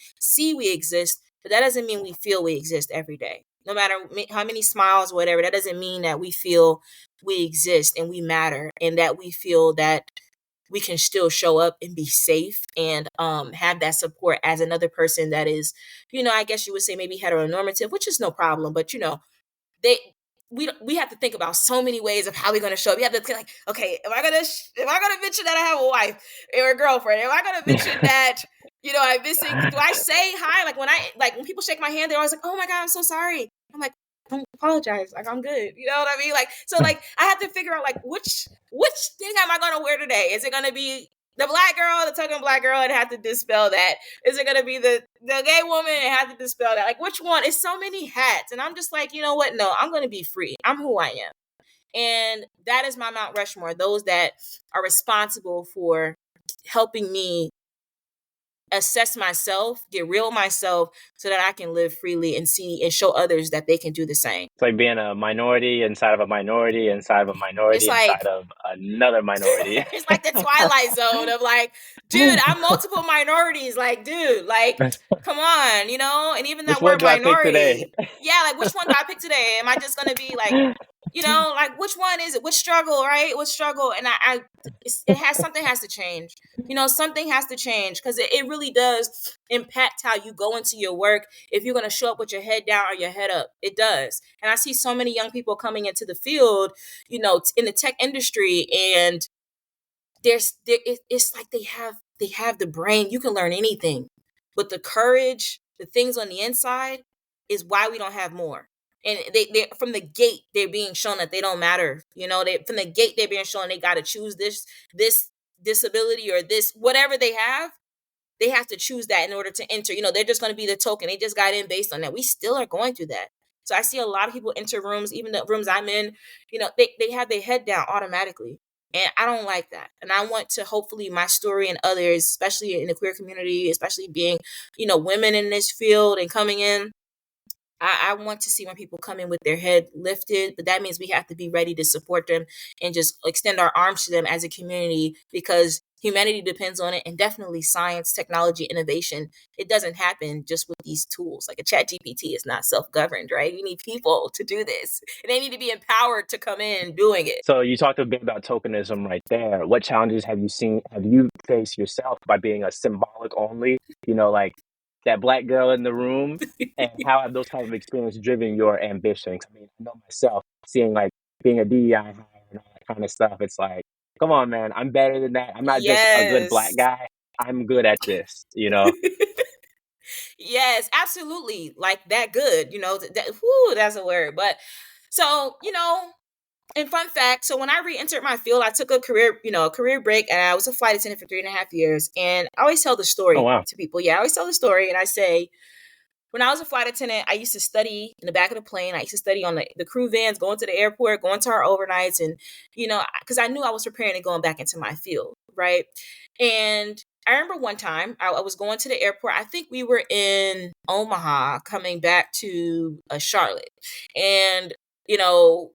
we exist, but that doesn't mean we feel we exist every day. No matter how many smiles, whatever, that doesn't mean that we feel we exist and we matter, and that we feel that we can still show up and be safe, and have that support as another person that is, I guess you would say maybe heteronormative, which is no problem, but they we have to think about so many ways of how we're going to show up. We have to think like, okay, am I gonna mention that I have a wife or a girlfriend? Am I gonna mention that I'm missing? Do I say hi? Like when people shake my hand, they're always like, oh my god, I'm so sorry. I'm like, don't apologize. Like, I'm good. You know what I mean? Like, so like I have to figure out like which thing am I gonna wear today? Is it gonna be the black girl, the token black girl, and have to dispel that? Is it gonna be the gay woman and have to dispel that? Like, which one? It's so many hats, and I'm just like, you know what? No, I'm gonna be free. I'm who I am, and that is my Mount Rushmore. Those that are responsible for helping me assess myself, get real myself, so that I can live freely and see and show others that they can do the same. It's like being a minority inside of a minority inside of a It's minority inside like of another minority. it's like the Twilight Zone of like, dude, I'm multiple minorities. Like, dude, like, come on, and even Which that one word do I pick today? minority. Yeah, like which one do I pick today? Am I just gonna be like, like which one is it? Which struggle, right? Which struggle? And something has to change. Something has to change, because it really does impact how you go into your work. If you're going to show up with your head down or your head up, it does. And I see so many young people coming into the field, in the tech industry, and it's like they have the brain. You can learn anything, but the courage, the things on the inside, is why we don't have more. And they from the gate, they're being shown that they don't matter. From the gate, they're being shown they got to choose this disability or this whatever they have. They have to choose that in order to enter. They're just going to be the token. They just got in based on that. We still are going through that. So I see a lot of people enter rooms, even the rooms I'm in, they have their head down automatically. And I don't like that. And I want to, hopefully my story and others, especially in the queer community, especially being, women in this field and coming in, I want to see when people come in with their head lifted, but that means we have to be ready to support them and just extend our arms to them as a community, because humanity depends on it, and definitely science, technology, innovation. It doesn't happen just with these tools. Like a chat GPT is not self-governed, right? You need people to do this, and they need to be empowered to come in doing it. So you talked a bit about tokenism right there. What challenges have you faced yourself by being a symbolic only, like that black girl in the room? And how have those kind of experiences driven your ambition? 'Cause I mean, I know myself, seeing like being a DEI hire and all that kind of stuff. It's like, come on, man, I'm better than that. I'm not just a good black Yes. guy. I'm good at this. Yes, absolutely. Like that good, that's a word. But so, and fun fact, so when I re-entered my field, I took a career break, and I was a flight attendant for 3.5 years. And I always tell the Oh story wow. to people. Yeah, I always tell the story, and I say, when I was a flight attendant, I used to study in the back of the plane. I used to study on the crew vans, going to the airport, going to our overnights, and because I knew I was preparing and going back into my field, right? And I remember one time I was going to the airport. I think we were in Omaha, coming back to Charlotte, and you know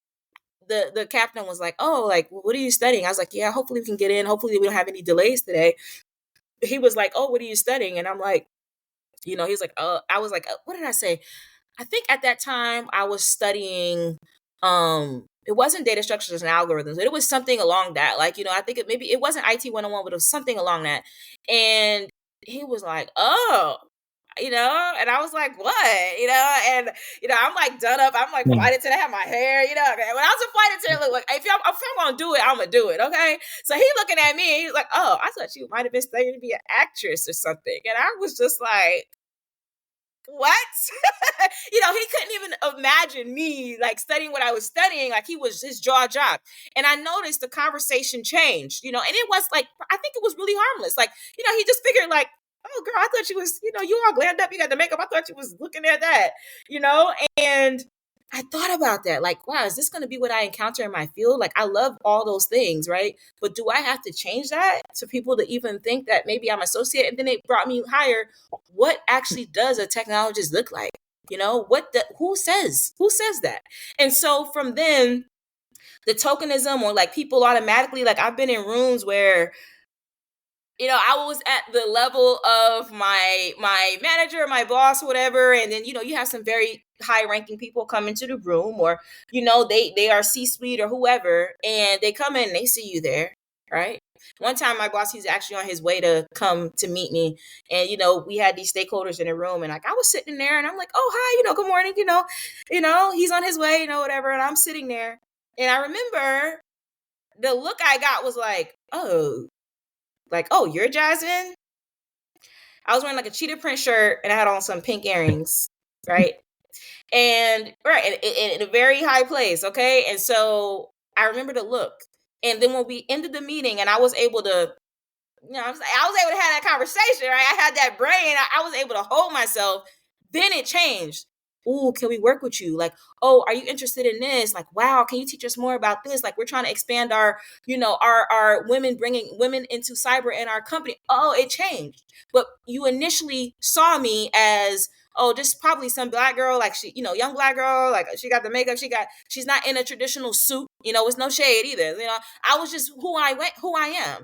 the captain was like, "Oh, like, what are you studying?" I was like, "Yeah, hopefully we can get in. Hopefully we don't have any delays today." He was like, "Oh, what are you studying?" And I'm like, he was like, I was like, what did I say? I think at that time I was studying, it wasn't data structures and algorithms, but it was something along that. Like, I think maybe it wasn't IT 101, but it was something along that. And he was like, oh, and I was like, what? And I'm like done up. I'm like flight attendant, I have my hair, okay. When I was a flight attendant, like, if I'm gonna do it, I'm gonna do it, okay? So he looking at me, he was like, oh, I thought you might have been studying to be an actress or something. And I was just like, what? He couldn't even imagine me like studying what I was studying. Like, he was his jaw dropped. And I noticed the conversation changed, and it was like, I think it was really harmless. Like, he just figured like, oh girl, I thought you was, you all glammed up, you got the makeup. I thought you was looking at that, and I thought about that. Like, wow, is this going to be what I encounter in my field? Like, I love all those things, right? But do I have to change that to people to even think that maybe I'm associated? And then they brought me higher. What actually does a technologist look like? Who says that? And so from then, the tokenism, or like people automatically, like I've been in rooms where, I was at the level of my manager, my boss, whatever, and then you have some very high ranking people come into the room, or they are C-suite or whoever, and they come in and they see you there, right? One time my boss, he's actually on his way to come to meet me, and we had these stakeholders in the room, and like I was sitting there and I'm like, oh hi, good morning, he's on his way, whatever, and I'm sitting there, and I remember the look I got was like, oh, you're Jasmine? I was wearing like a cheetah print shirt and I had on some pink earrings, right? And right, in a very high place, okay? And so I remember the look. And then when we ended the meeting and I was able to, I was able to have that conversation, right? I had that brain. I was able to hold myself. Then it changed. Ooh, can we work with you? Like, oh, are you interested in this? Like, wow, can you teach us more about this? Like, we're trying to expand our, our women, bringing women into cyber in our company. Oh, it changed. But you initially saw me as, oh, this is probably some black girl, like she, young black girl, like she got the makeup, she's not in a traditional suit, it's no shade either. I was just who I am.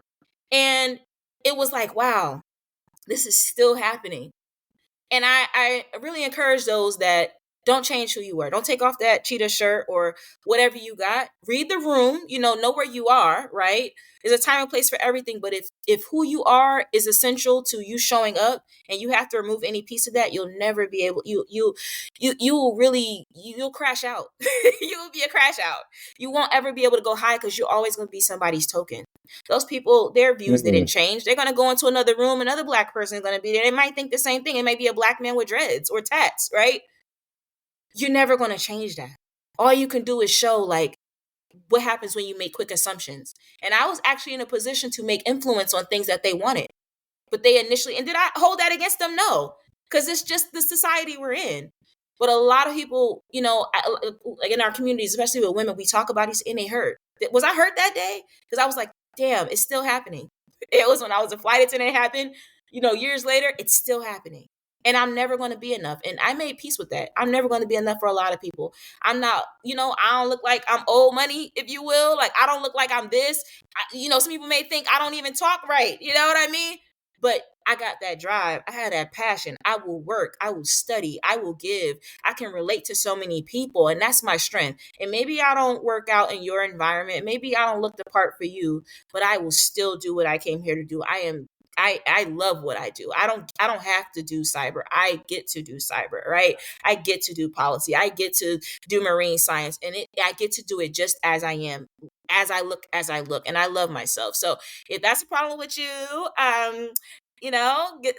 And it was like, wow, this is still happening. And I really encourage those that don't change who you are. Don't take off that cheetah shirt or whatever you got. Read the room, know where you are, right? There's a time and place for everything. But if who you are is essential to you showing up and you have to remove any piece of that, you'll never be able, you'll crash out. You will be a crash out. You won't ever be able to go high because you're always going to be somebody's token. Those people, their views didn't change. They're going to go into another room. Another black person is going to be there. They might think the same thing. It may be a black man with dreads or tats, right? You're never going to change that. All you can do is show like what happens when you make quick assumptions. And I was actually in a position to make influence on things that they wanted. But they initially, and did I hold that against them? No, because it's just the society we're in. But a lot of people, like in our communities, especially with women, we talk about these and they hurt. Was I hurt that day? Because I was like, damn, it's still happening. It was when I was a flight attendant, it happened. Years later, it's still happening. And I'm never going to be enough. And I made peace with that. I'm never going to be enough for a lot of people. I'm not, I don't look like I'm old money, if you will. Like, I don't look like I'm this. Some people may think I don't even talk right. You know what I mean? But I got that drive. I had that passion. I will work. I will study. I will give. I can relate to so many people. And that's my strength. And maybe I don't work out in your environment. Maybe I don't look the part for you, but I will still do what I came here to do. I love what I do. I don't have to do cyber. I get to do cyber, right? I get to do policy. I get to do marine science, and I get to do it just as I am, as I look, and I love myself. So if that's a problem with you,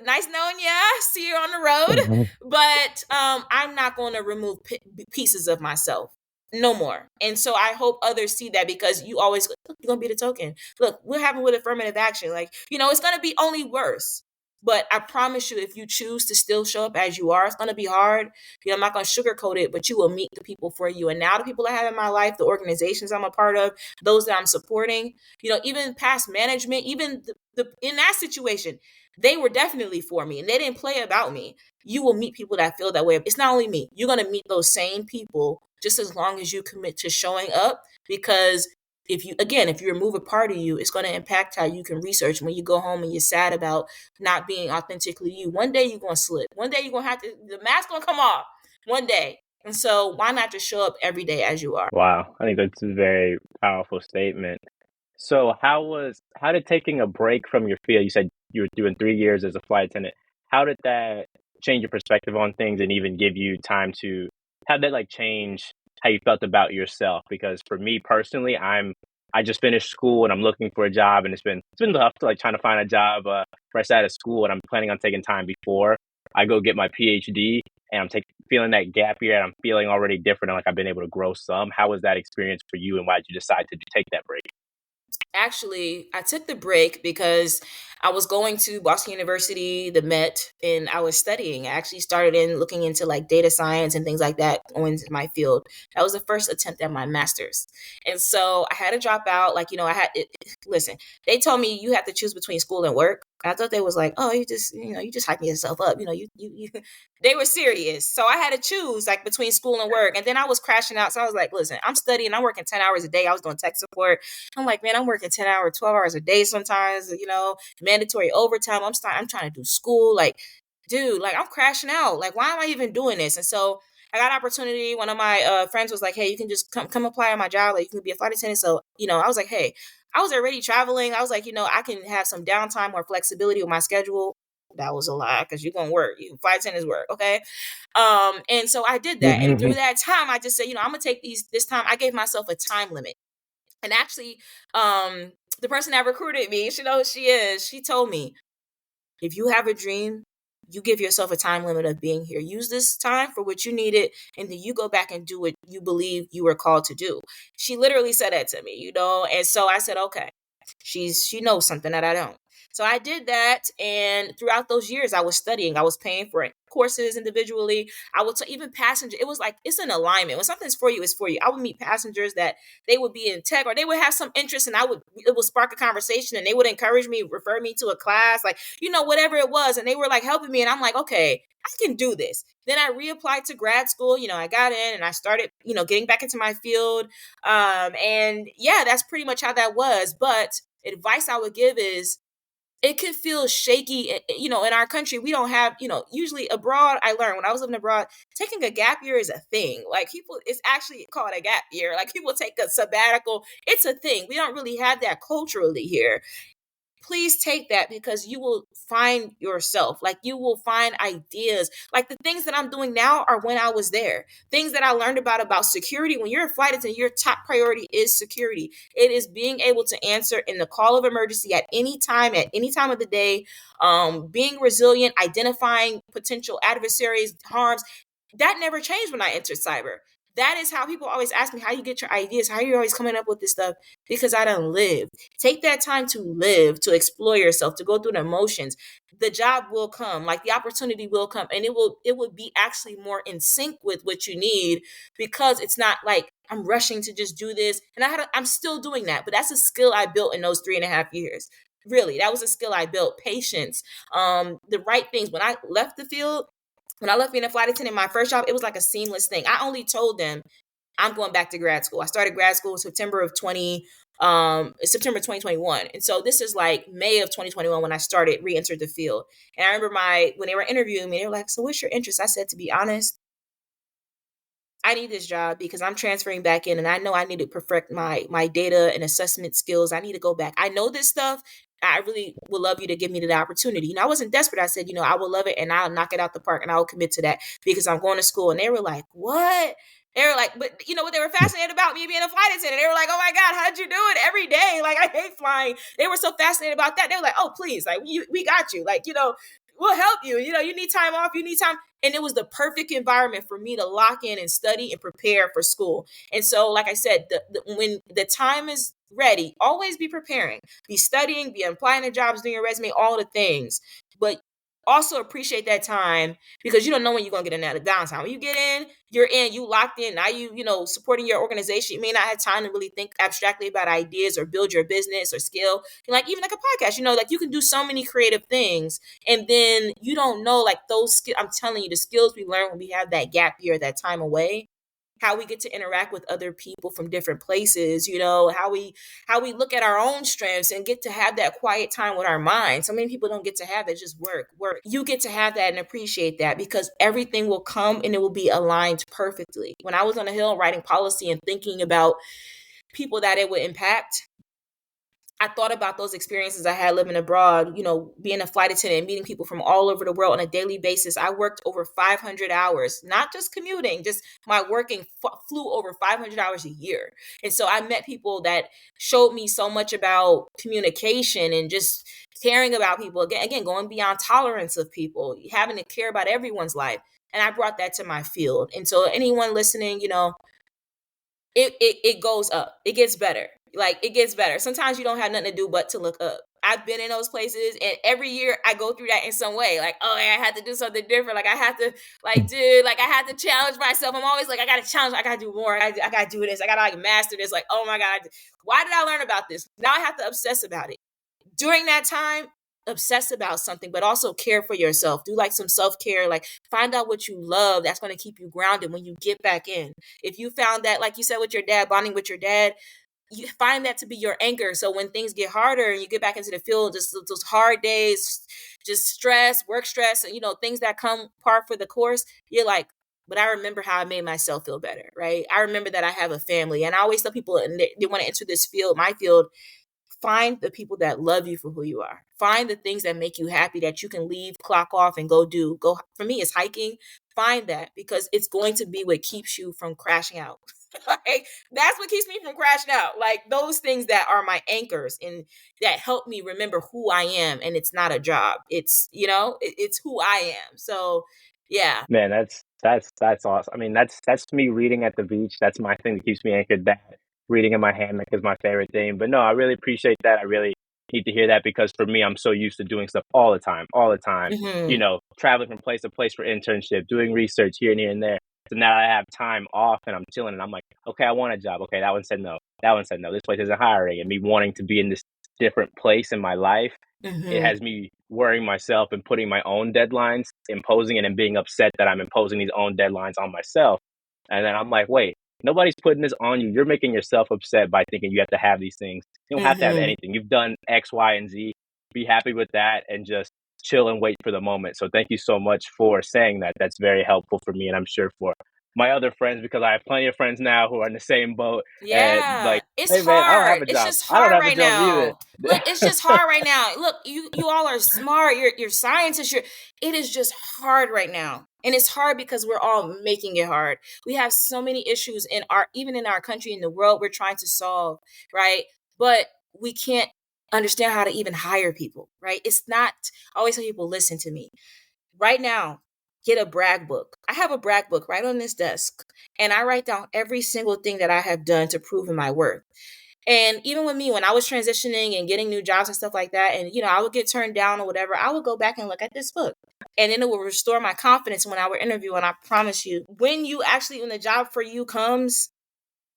nice knowing you. See you on the road, but I'm not going to remove pieces of myself. No more. And so I hope others see that, because you always, look, you're going to be the token. Look, what happened with affirmative action? Like, it's going to be only worse. But I promise you, if you choose to still show up as you are, it's going to be hard. I'm not going to sugarcoat it, but you will meet the people for you. And now the people I have in my life, the organizations I'm a part of, those that I'm supporting, even past management, even in that situation, they were definitely for me and they didn't play about me. You will meet people that feel that way. It's not only me. You're going to meet those same people just as long as you commit to showing up, because if you remove a part of you, it's going to impact how you can research when you go home and you're sad about not being authentically you. One day you're going to slip. One day you're going to have to, the mask going to come off one day. And so why not just show up every day as you are? Wow, I think that's a very powerful statement. So how did taking a break from your field, you said you were doing 3 years as a flight attendant, how did that change your perspective on things and even give you time to, how did that like change how you felt about yourself? Because for me personally, I just finished school and I'm looking for a job, and it's been tough to like trying to find a job fresh out of school, and I'm planning on taking time before I go get my PhD, and I'm feeling that gap year, and I'm feeling already different and like I've been able to grow some. How was that experience for you, and why did you decide to take that break? Actually, I took the break because I was going to Boston University, the Met, and I was studying. I actually started in looking into like data science and things like that, going into my field. That was the first attempt at my master's. And so I had to drop out. Like, listen, they told me you have to choose between school and work. I thought they was like, oh, you just hyping yourself up. They were serious. So I had to choose like between school and work. And then I was crashing out. So I was like, listen, I'm studying. I'm working 10 hours a day. I was doing tech support. I'm like, man, I'm working 10 hours, 12 hours a day sometimes, mandatory overtime. I'm trying to do school. Like, dude, like I'm crashing out. Like, why am I even doing this? And so I got an opportunity. One of my friends was like, hey, you can just come apply on my job. Like, you can be a flight attendant. So, I was like, hey, I was already traveling. I was like, I can have some downtime or flexibility with my schedule. That was a lie because you're going to work. Flight attendants work. Okay. And so I did that. And through that time, I just said, I'm going to take this time. I gave myself a time limit. And actually, the person that recruited me, she knows who she is. She told me, if you have a dream, you give yourself a time limit of being here. Use this time for what you need it, and then you go back and do what you believe you were called to do. She literally said that to me, and so I said, okay, she knows something that I don't. So I did that, and throughout those years, I was studying. I was paying for courses individually. I would even passenger. It was like it's an alignment. When something's for you, it's for you. I would meet passengers that they would be in tech or they would have some interest, and it would spark a conversation, and they would encourage me, refer me to a class, like whatever it was, and they were like helping me, and I'm like, okay, I can do this. Then I reapplied to grad school. I got in and I started, getting back into my field. And yeah, that's pretty much how that was. But advice I would give is it can feel shaky. In our country, we don't have, usually abroad, I learned when I was living abroad, taking a gap year is a thing. Like people, it's actually called a gap year. Like people take a sabbatical. It's a thing. We don't really have that culturally here. Please take that because you will find yourself. Like you will find ideas. Like the things that I'm doing now are when I was there. Things that I learned about security. When you're a flight attendant, your top priority is security. It is being able to answer in the call of emergency at any time of the day, being resilient, identifying potential adversaries, harms. That never changed when I entered cyber. That is how people always ask me, how you get your ideas, how you're always coming up with this stuff, because I don't live. Take that time to live, to explore yourself, to go through the emotions. The job will come, like the opportunity will come, and it will be actually more in sync with what you need, because it's not like I'm rushing to just do this. And I'm still doing that, but that's a skill I built in those 3.5 years. Really, that was a skill I built. Patience, the right things. When I left being a flight attendant, my first job, it was like a seamless thing. I only told them I'm going back to grad school. I started grad school in September 2021. And so this is like May of 2021 when I re-entered the field. And I remember when they were interviewing me, they were like, so what's your interest? I said, to be honest, I need this job because I'm transferring back in, and I know I need to perfect my data and assessment skills. I need to go back. I know this stuff. I really would love you to give me the opportunity. I wasn't desperate. I said, I will love it and I'll knock it out the park and I will commit to that because I'm going to school. And they were like, what? They were like, but what they were fascinated about me being a flight attendant. They were like, oh my God, how'd you do it every day? Like, I hate flying. They were so fascinated about that. They were like, oh, please, like, we got you. Like, we'll help you. You need time off. You need time. And it was the perfect environment for me to lock in and study and prepare for school. And so, like I said, when the time is ready, always be preparing, be studying, be applying to jobs, doing your resume, all the things. But also appreciate that time because you don't know when you're going to get in that downtime. When you get in, you're in, you locked in. Now supporting your organization. You may not have time to really think abstractly about ideas or build your business or skill. Like even like a podcast, like you can do so many creative things. And then you don't know like those skills. I'm telling you, the skills we learn when we have that gap year, that time away, how we get to interact with other people from different places, how we look at our own strengths and get to have that quiet time with our mind. So many people don't get to have that, just work. You get to have that and appreciate that because everything will come and it will be aligned perfectly. When I was on the Hill writing policy and thinking about people that it would impact, I thought about those experiences I had living abroad, being a flight attendant and meeting people from all over the world on a daily basis. I worked over 500 hours, not just commuting, just my working flew over 500 hours a year. And so I met people that showed me so much about communication and just caring about people. Again, going beyond tolerance of people, having to care about everyone's life. And I brought that to my field. And so anyone listening, it goes up. It gets better. Like it gets better. Sometimes you don't have nothing to do but to look up. I've been in those places, and every year I go through that in some way. Like, oh, I had to do something different. Like I had to, like, dude, like I had to challenge myself. I'm always like, I gotta challenge. I gotta do more. I gotta do this. I gotta like master this. Like, oh my god, why did I learn about this? Now I have to obsess about it. During that time, obsess about something, but also care for yourself. Do like some self-care, like find out what you love that's going to keep you grounded when you get back in. If you found that, like you said, with your dad, bonding with your dad, you find that to be your anchor. So when things get harder and you get back into the field, just those hard days, just stress, work stress, and things that come par for the course, you're like, but I remember how I made myself feel better, right? I remember that I have a family. And I always tell people, and they want to enter this field, my field, find the people that love you for who you are. Find the things that make you happy that you can leave, clock off, and go do. Go, for me, it's hiking. Find that, because it's going to be what keeps you from crashing out. Like, that's what keeps me from crashing out. Like those things that are my anchors and that help me remember who I am. And it's not a job. It's, it's who I am. So yeah. Man, that's awesome. I mean, that's me reading at the beach. That's my thing that keeps me anchored. That reading in my hammock is my favorite thing. But no, I really appreciate that. I really need to hear that because for me, I'm so used to doing stuff all the time. Hmm. Traveling from place to place for internship, doing research here and here and there. So now I have time off and I'm chilling and I'm like, okay, I want a job. Okay, that one said no. That one said no. This place isn't hiring. And me wanting to be in this different place in my life, it Hmm. has me worrying myself and putting my own deadlines, imposing it and being upset that I'm imposing these own deadlines on myself. And then I'm like, wait, nobody's putting this on you. You're making yourself upset by thinking you have to have these things. You don't have to have Hmm. anything. You've done X, Y, and Z. Be happy with that and just chill and wait for the moment. So thank you so much for saying that. That's very helpful for me. And I'm sure for my other friends, because I have plenty of friends now who are in the same boat and Yeah, like, it's hey man, I don't have hard. a It's job. just I don't hard have a right job either. now. Look, it's just hard right now. Look, you all are smart. You're scientists. It is just hard right now. And it's hard because we're all making it hard. We have so many issues in our even in our country, in the world we're trying to solve, right? But we can't understand how to even hire people, right? It's not I always tell people, listen to me right now. Get a brag book. I have a brag book right on this desk, and I write down every single thing that I have done to prove my worth. And even with me, when I was transitioning and getting new jobs and stuff like that, and I would get turned down or whatever, I would go back and look at this book. And then it will restore my confidence when I would interview. And I promise you, when the job for you comes,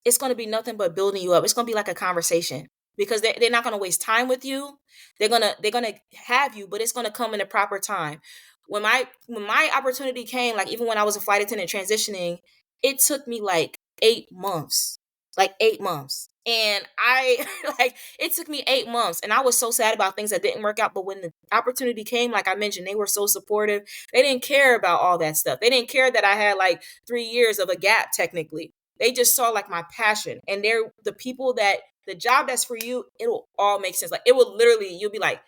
it's going to be nothing but building you up. It's going to be like a conversation, because they're not going to waste time with you. They're going to have you, but it's going to come in the proper time. When my opportunity came, like even when I was a flight attendant transitioning, it took me like 8 months, like 8 months. And I like it took me 8 months, and I was so sad about things that didn't work out. But when the opportunity came, like I mentioned, they were so supportive. They didn't care about all that stuff. They didn't care that I had like 3 years of a gap technically. They just saw like my passion, and they're the people that the job that's for you, it'll all make sense. Like it will literally, you'll be like,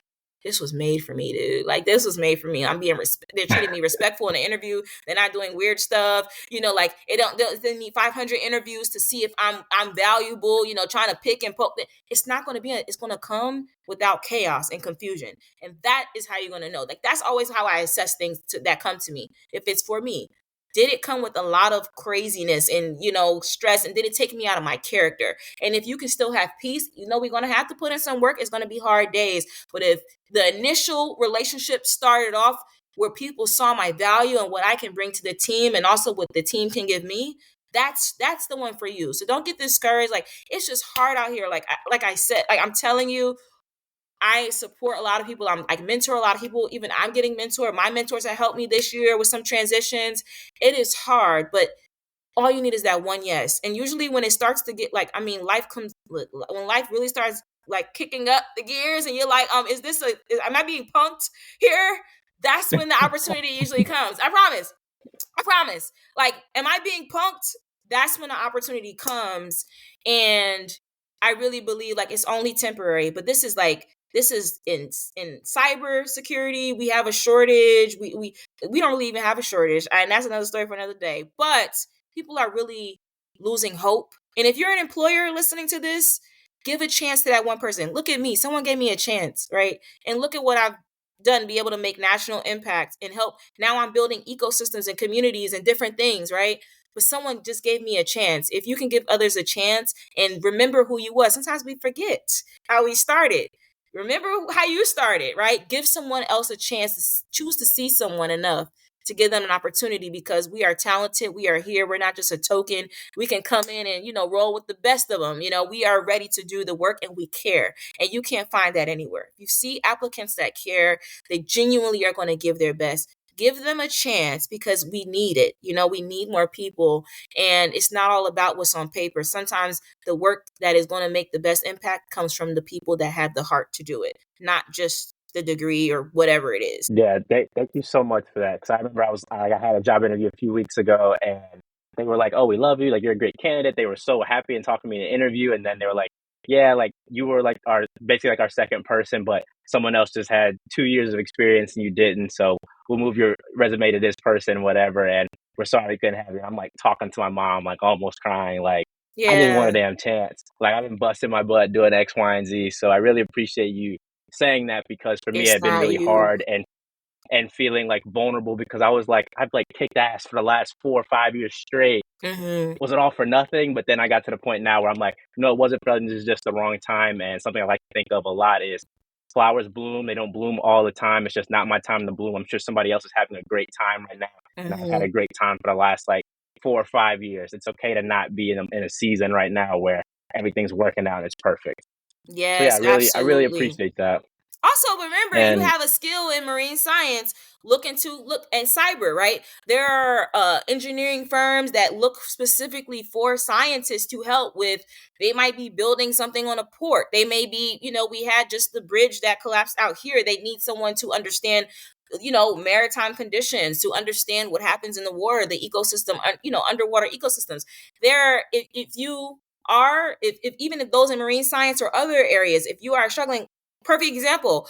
this was made for me, dude. Like this was made for me. They're treating me respectful in the interview. They're not doing weird stuff. Like they need 500 interviews to see if I'm valuable, trying to pick and poke. It's not going to be, it's going to come without chaos and confusion. And that is how you're going to know. Like that's always how I assess things that come to me. If it's for me, did it come with a lot of craziness and stress, and did it take me out of my character? And if you can still have peace, we're going to have to put in some work. It's going to be hard days, but if the initial relationship started off where people saw my value and what I can bring to the team, and also what the team can give me, that's the one for you. So don't get discouraged. Like it's just hard out here. Like I said, like I'm telling you, I support a lot of people. I mentor a lot of people. Even I'm getting mentored. My mentors have helped me this year with some transitions. It is hard, but all you need is that one yes. And usually when it starts to get like, I mean, when life really starts like kicking up the gears, and you're like, am I being punked here? That's when the opportunity usually comes. I promise. I promise. Like, am I being punked? That's when the opportunity comes. And I really believe like it's only temporary. But this is in cyber security. We have a shortage. We don't really even have a shortage. And that's another story for another day. But people are really losing hope. And if you're an employer listening to this, give a chance to that one person. Look at me. Someone gave me a chance, right? And look at what I've done, be able to make national impact and help. Now I'm building ecosystems and communities and different things, right? but someone just gave me a chance. If you can give others a chance and remember who you was, sometimes we forget how we started. Remember how you started, right? Give someone else a chance to choose to see someone enough to give them an opportunity, because we are talented. We are here. We're not just a token. We can come in and, roll with the best of them. We are ready to do the work and we care. And you can't find that anywhere. If you see applicants that care, they genuinely are going to give their best. Give them a chance, because we need it. We need more people. And it's not all about what's on paper. Sometimes the work that is going to make the best impact comes from the people that have the heart to do it, not just the degree or whatever it is. Yeah, thank you so much for that. Because I remember I had a job interview a few weeks ago, and they were like, "Oh, we love you. Like, you're a great candidate." They were so happy and talking to me in an interview, and then they were like, "Yeah, like you were like our basically like our second person, but someone else just had 2 years of experience and you didn't. So we'll move your resume to this person, whatever. And we're sorry we couldn't have you." I'm like talking to my mom, like almost crying, like I just want a Yeah, damn chance. Like I've been busting my butt doing X, Y, and Z. So I really appreciate you saying that, because for me it it's had been not really you. hard and feeling like vulnerable, because I've like kicked ass for the last 4 or 5 years straight. Hmm. Was it all for nothing? But then I got to the point now where I'm like, no, it wasn't for nothing. This is just the wrong time. And something I like to think of a lot is flowers bloom. They don't bloom all the time. It's just not my time to bloom. I'm sure somebody else is having a great time right now. And I've had Hmm. a great time for the last like 4 or 5 years. It's okay to not be in a season right now where everything's working out and it's perfect. So yeah, Yes, I really absolutely. appreciate that. Also, remember, you And have a skill in marine science. Look at cyber, right? There are engineering firms that look specifically for scientists to help with. They might be building something on a port. They may be, we had just the bridge that collapsed out here. They need someone to understand, maritime conditions, to understand what happens in the water, the ecosystem, underwater ecosystems. If you are, if even if those in marine science or other areas, if you are struggling, perfect example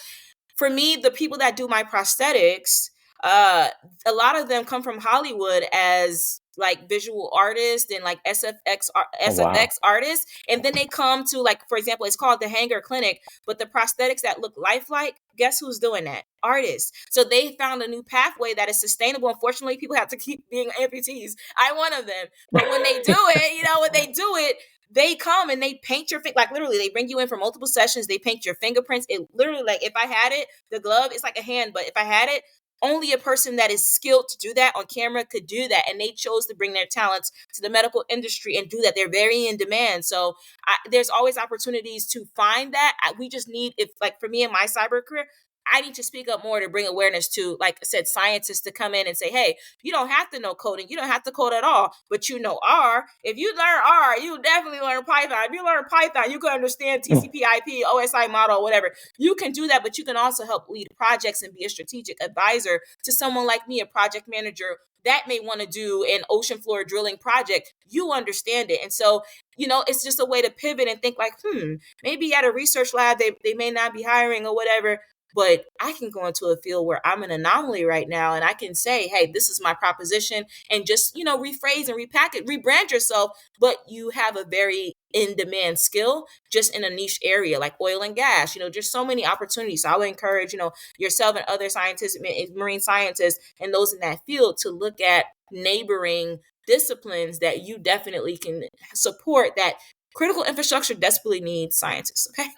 for me, the people that do my prosthetics, uh, a lot of them come from Hollywood as like visual artists and like oh wow. SFX artists, and then they come to, like, for example, it's called the Hanger Clinic, but the prosthetics that look lifelike, guess who's doing that? Artists. So they found a new pathway that is sustainable. Unfortunately, people have to keep being amputees. I'm one of them. But when they do it, they come and they paint your like literally they bring you in for multiple sessions. They paint your fingerprints. It literally, like, if I had it, the glove, it's like a hand, but if I had it, only a person that is skilled to do that on camera could do that. And they chose to bring their talents to the medical industry and do that. They're very in demand. So there's always opportunities to find that. We just need, if like for me in my cyber career, I need to speak up more to bring awareness to, like I said, scientists to come in and say, hey, you don't have to know coding. You don't have to code at all, but you know R. If you learn R, you definitely learn Python. If you learn Python, you can understand TCP/IP, OSI model, whatever. You can do that, but you can also help lead projects and be a strategic advisor to someone like me, a project manager that may want to do an ocean floor drilling project. You understand it. And so, it's just a way to pivot and think like, maybe at a research lab, they may not be hiring or whatever, but I can go into a field where I'm an anomaly right now and I can say, hey, this is my proposition, and just, rephrase and repackage, rebrand yourself, but you have a very in demand skill just in a niche area like oil and gas. There's so many opportunities. So I would encourage, yourself and other scientists, marine scientists, and those in that field to look at neighboring disciplines that you definitely can support, that critical infrastructure desperately needs scientists. Okay.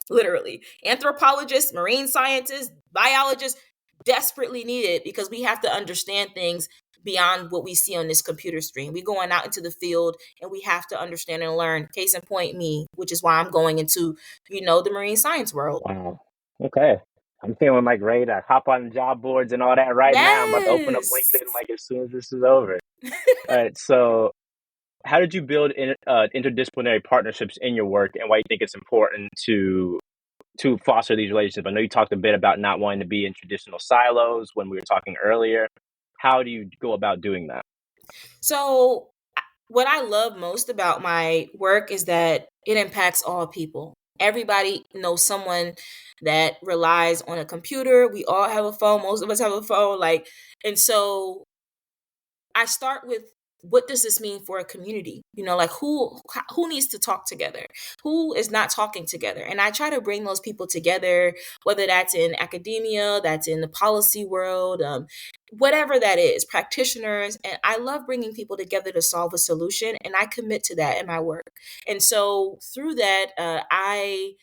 Literally, anthropologists, marine scientists, biologists desperately needed, because we have to understand things beyond what we see on this computer screen. We're going out into the field and we have to understand and learn. Case in point, me, which is why I'm going into, the marine science world. Wow. Okay. I'm feeling like ready to hop on job boards and all that right now. I'm about to open up Yes. LinkedIn like as soon as this is over. All right. So, how did you build interdisciplinary partnerships in your work, and why you think it's important to foster these relationships? I know you talked a bit about not wanting to be in traditional silos when we were talking earlier. How do you go about doing that? So, what I love most about my work is that it impacts all people. Everybody knows someone that relies on a computer. We all have a phone. Most of us have a phone. And so I start with what does this mean for a community? Like who needs to talk together? Who is not talking together? And I try to bring those people together, whether that's in academia, that's in the policy world, whatever that is, practitioners. And I love bringing people together to solve a solution, and I commit to that in my work. And so through that, I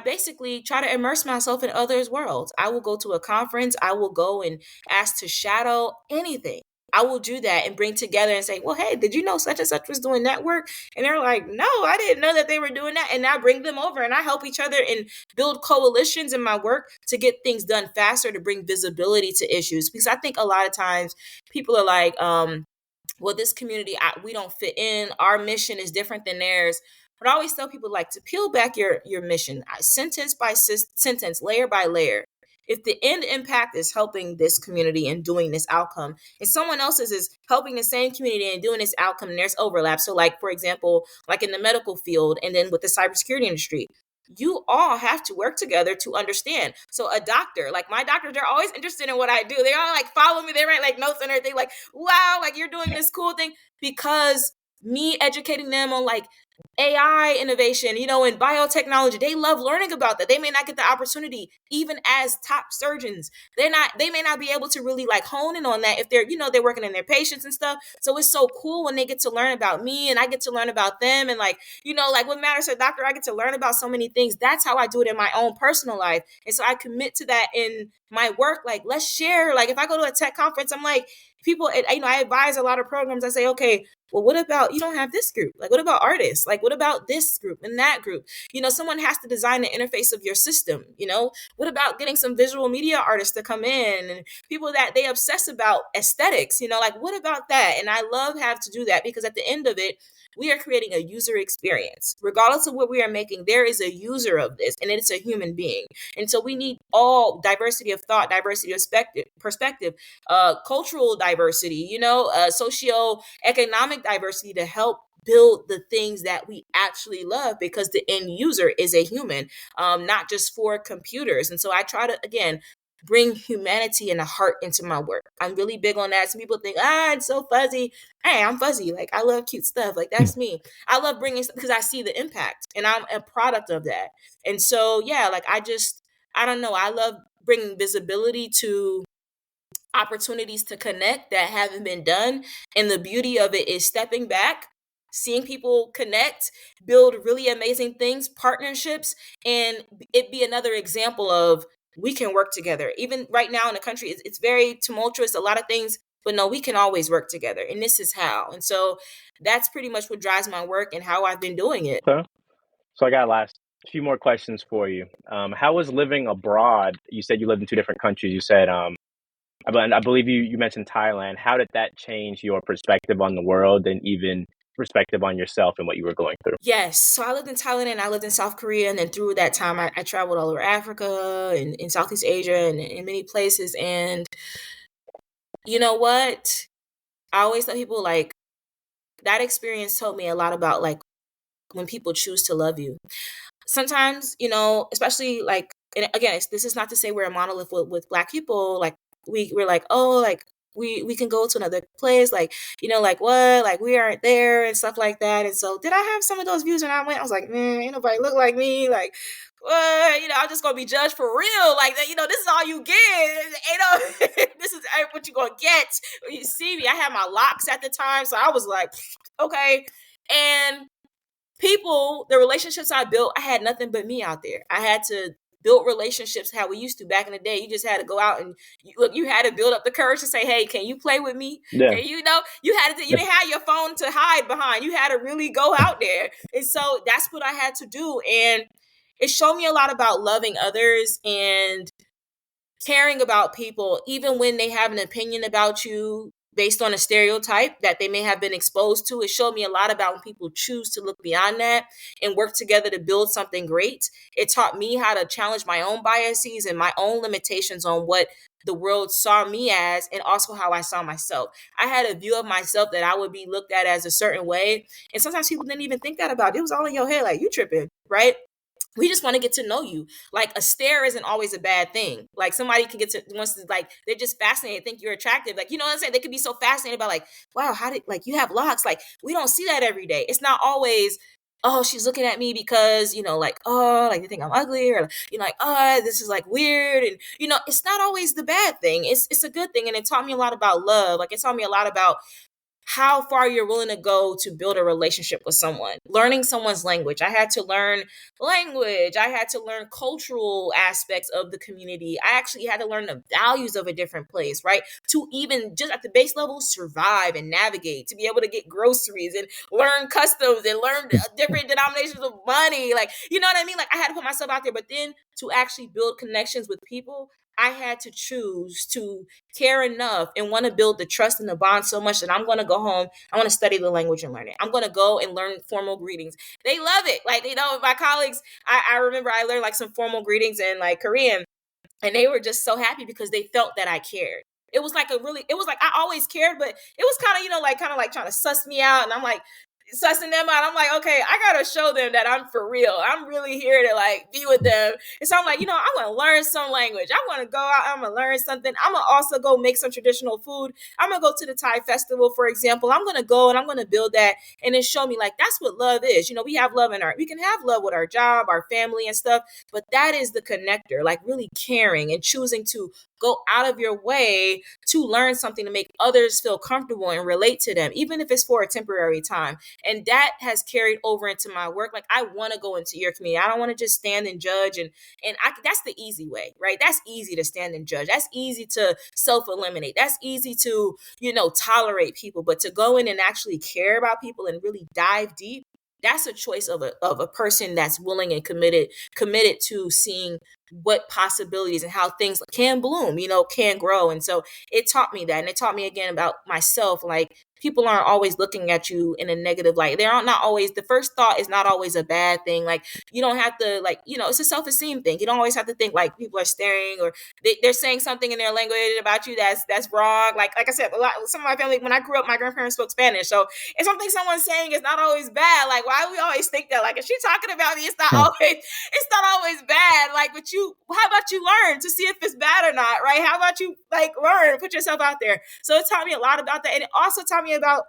basically try to immerse myself in others' worlds. I will go to a conference. I will go and ask to shadow anything. I will do that and bring together and say, well, hey, did you know such and such was doing that work? And they're like, no, I didn't know that they were doing that. And I bring them over and I help each other and build coalitions in my work to get things done faster, to bring visibility to issues. Because I think a lot of times people are like, well, this community, we don't fit in. Our mission is different than theirs. But I always tell people, like, to peel back your mission, sentence by sentence, layer by layer. If the end impact is helping this community and doing this outcome, and someone else's is helping the same community and doing this outcome, and there's overlap. So, like, for example, like in the medical field and then with the cybersecurity industry, you all have to work together to understand. So a doctor, like my doctors, they're always interested in what I do. They all like follow me. They write like notes and everything, like, wow, like you're doing this cool thing, because me educating them on like AI innovation, and biotechnology, they love learning about that. They may not get the opportunity, even as top surgeons. They may not be able to really like hone in on that if they're working in their patients and stuff. So it's so cool when they get to learn about me and I get to learn about them. And like, like what matters to a doctor, I get to learn about so many things. That's how I do it in my own personal life. And so I commit to that in my work. Like, let's share. Like if I go to a tech conference, I'm like, people, I advise a lot of programs. I say, okay, well, what about, you don't have this group? Like, what about artists? Like, what about this group and that group? Someone has to design the interface of your system. What about getting some visual media artists to come in, and people that they obsess about aesthetics, like what about that? And I love have to do that, because at the end of it, we are creating a user experience. Regardless of what we are making, there is a user of this, and it's a human being. And so we need all diversity of thought, diversity of perspective, cultural diversity, socio-economic diversity to help build the things that we actually love, because the end user is a human, not just for computers. And so I try to, again, bring humanity and a heart into my work. I'm really big on that. Some people think, it's so fuzzy. Hey, I'm fuzzy. Like, I love cute stuff. Like, that's me. I love bringing stuff because I see the impact and I'm a product of that. And so, yeah, like I don't know. I love bringing visibility to opportunities to connect that haven't been done. And the beauty of it is stepping back, seeing people connect, build really amazing things, partnerships, and it be another example of we can work together. Even right now in the country, it's very tumultuous, a lot of things, but no, we can always work together. And this is how. And so that's pretty much what drives my work and how I've been doing it. Okay. So I got last few more questions for you. How was living abroad? You said you lived in two different countries. You said, I believe you mentioned Thailand. How did that change your perspective on the world and even perspective on yourself and what you were going through? Yes. So I lived in Thailand and I lived in South Korea. And then through that time, I traveled all over Africa and in Southeast Asia and in many places. And you know what? I always tell people, like, that experience told me a lot about like when people choose to love you. Sometimes, especially like, and again, this is not to say we're a monolith with Black people. Like we're like, oh, like we can go to another place, like, like what, like we aren't there and stuff like that. And so did I have some of those views when I went? I was like, man, ain't nobody look like me. Like, what, I'm just gonna be judged for real. Like, this is all you get. This is what you gonna get when you see me. I had my locks at the time, so I was like, okay. And people, the relationships I built, I had nothing but me out there. I had to build relationships how we used to back in the day. You just had to go out and you had to build up the courage to say, hey, can you play with me? Yeah. Can you you didn't have your phone to hide behind. You had to really go out there. And so that's what I had to do. And it showed me a lot about loving others and caring about people, even when they have an opinion about you based on a stereotype that they may have been exposed to. It showed me a lot about when people choose to look beyond that and work together to build something great. It taught me how to challenge my own biases and my own limitations on what the world saw me as, and also how I saw myself. I had a view of myself that I would be looked at as a certain way. And sometimes people didn't even think that about it. It was all in your head, like, you tripping, right? We just want to get to know you. Like a stare isn't always a bad thing. Like somebody can get to wants to like they're just fascinated, think you're attractive. Like you know what I'm saying? They could be so fascinated about like, wow, how did like you have locks? Like we don't see that every day. It's not always, oh, she's looking at me because, you know, like, oh, like they think I'm ugly or you know, like, oh, this is like weird. And you know, it's not always the bad thing. It's a good thing. And it taught me a lot about love. Like it taught me a lot about how far you're willing to go to build a relationship with someone. Learning someone's language. I had to learn language. I had to learn cultural aspects of the community. I actually had to learn the values of a different place, right? To even just at the base level survive and navigate, to be able to get groceries and learn customs and learn different denominations of money. Like, you know what I mean? like I had to put myself out there, but then to actually build connections with people, I had to choose to care enough and want to build the trust and the bond so much that I'm going to go home. I want to study the language and learn it. I'm going to go and learn formal greetings. They love it. Like, you know, my colleagues, I remember I learned like some formal greetings in like Korean, and they were just so happy because they felt that I cared. It was like it was like I always cared, but it was kind of, you know, like kind of like trying to suss me out. And I'm like, sussing them out. I'm like, okay, I gotta show them that I'm for real. I'm really here to like be with them. And so I'm like, you know, I want to learn some language. I want to go out. I'm gonna learn something. I'm gonna also go make some traditional food. I'm gonna go to the Thai festival, for example. I'm gonna go and I'm gonna build that, and then show me like that's what love is. You know, we have love in we can have love with our job, our family, and stuff, but that is the connector. Like really caring and choosing to go out of your way to learn something to make others feel comfortable and relate to them, even if it's for a temporary time. And that has carried over into my work. Like I want to go into your community. I don't want to just stand and judge. That's the easy way, right? That's easy to stand and judge. That's easy to self-eliminate. That's easy to, you know, tolerate people. But to go in and actually care about people and really dive deep, that's a choice of a person that's willing and committed to seeing what possibilities and how things can bloom, you know, can grow. And so it taught me that. And it taught me again about myself. Like people aren't always looking at you in a negative light. They're not always, the first thought is not always a bad thing. Like you don't have to like, you know, it's a self-esteem thing. You don't always have to think like people are staring or they're saying something in their language about you that's wrong. Like I said, some of my family, when I grew up, my grandparents spoke Spanish. So if something someone's saying is not always bad, like why do we always think that? Like if she's talking about me, it's not always bad. Like, but how about you learn to see if it's bad or not, right? How about you like learn, put yourself out there? So it taught me a lot about that. And it also taught me about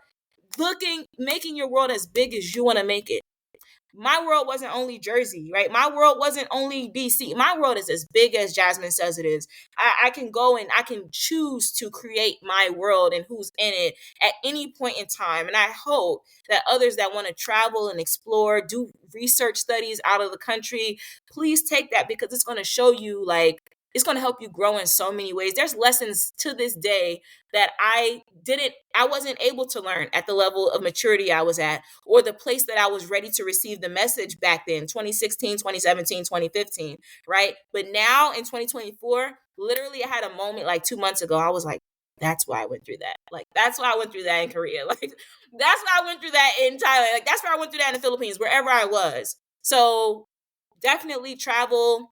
making your world as big as you want to make it. My world wasn't only Jersey, right? My world wasn't only DC. My world is as big as Jasmine says it is. I can go and I can choose to create my world and who's in it at any point in time. And I hope that others that want to travel and explore, do research studies out of the country, please take that, because it's going to show you like, it's going to help you grow in so many ways. There's lessons to this day that I wasn't able to learn at the level of maturity I was at, or the place that I was ready to receive the message back then, 2016, 2017, 2015, right? But now in 2024, literally I had a moment like 2 months ago. I was like, that's why I went through that. Like, that's why I went through that in Korea. Like, that's why I went through that in Thailand. Like, that's why I went through that in the Philippines, wherever I was. So definitely travel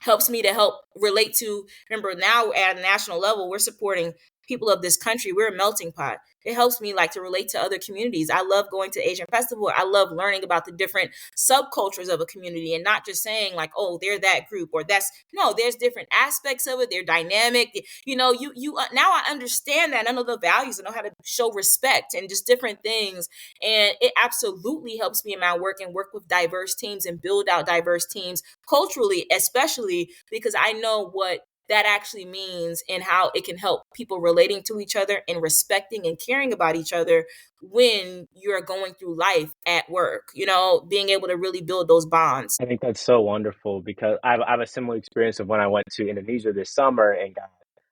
helps me to help relate to. Remember, now at a national level, we're supporting people of this country. We're a melting pot. It helps me like to relate to other communities. I love going to Asian festival. I love learning about the different subcultures of a community, and not just saying like, oh, they're that group or that's no, there's different aspects of it. They're dynamic. You know, you now I understand that. I know the values. I know how to show respect and just different things. And it absolutely helps me in my work and work with diverse teams and build out diverse teams culturally, especially because I know what that actually means and how it can help people relating to each other and respecting and caring about each other when you're going through life at work, you know, being able to really build those bonds. I think that's so wonderful because I have a similar experience of when I went to Indonesia this summer and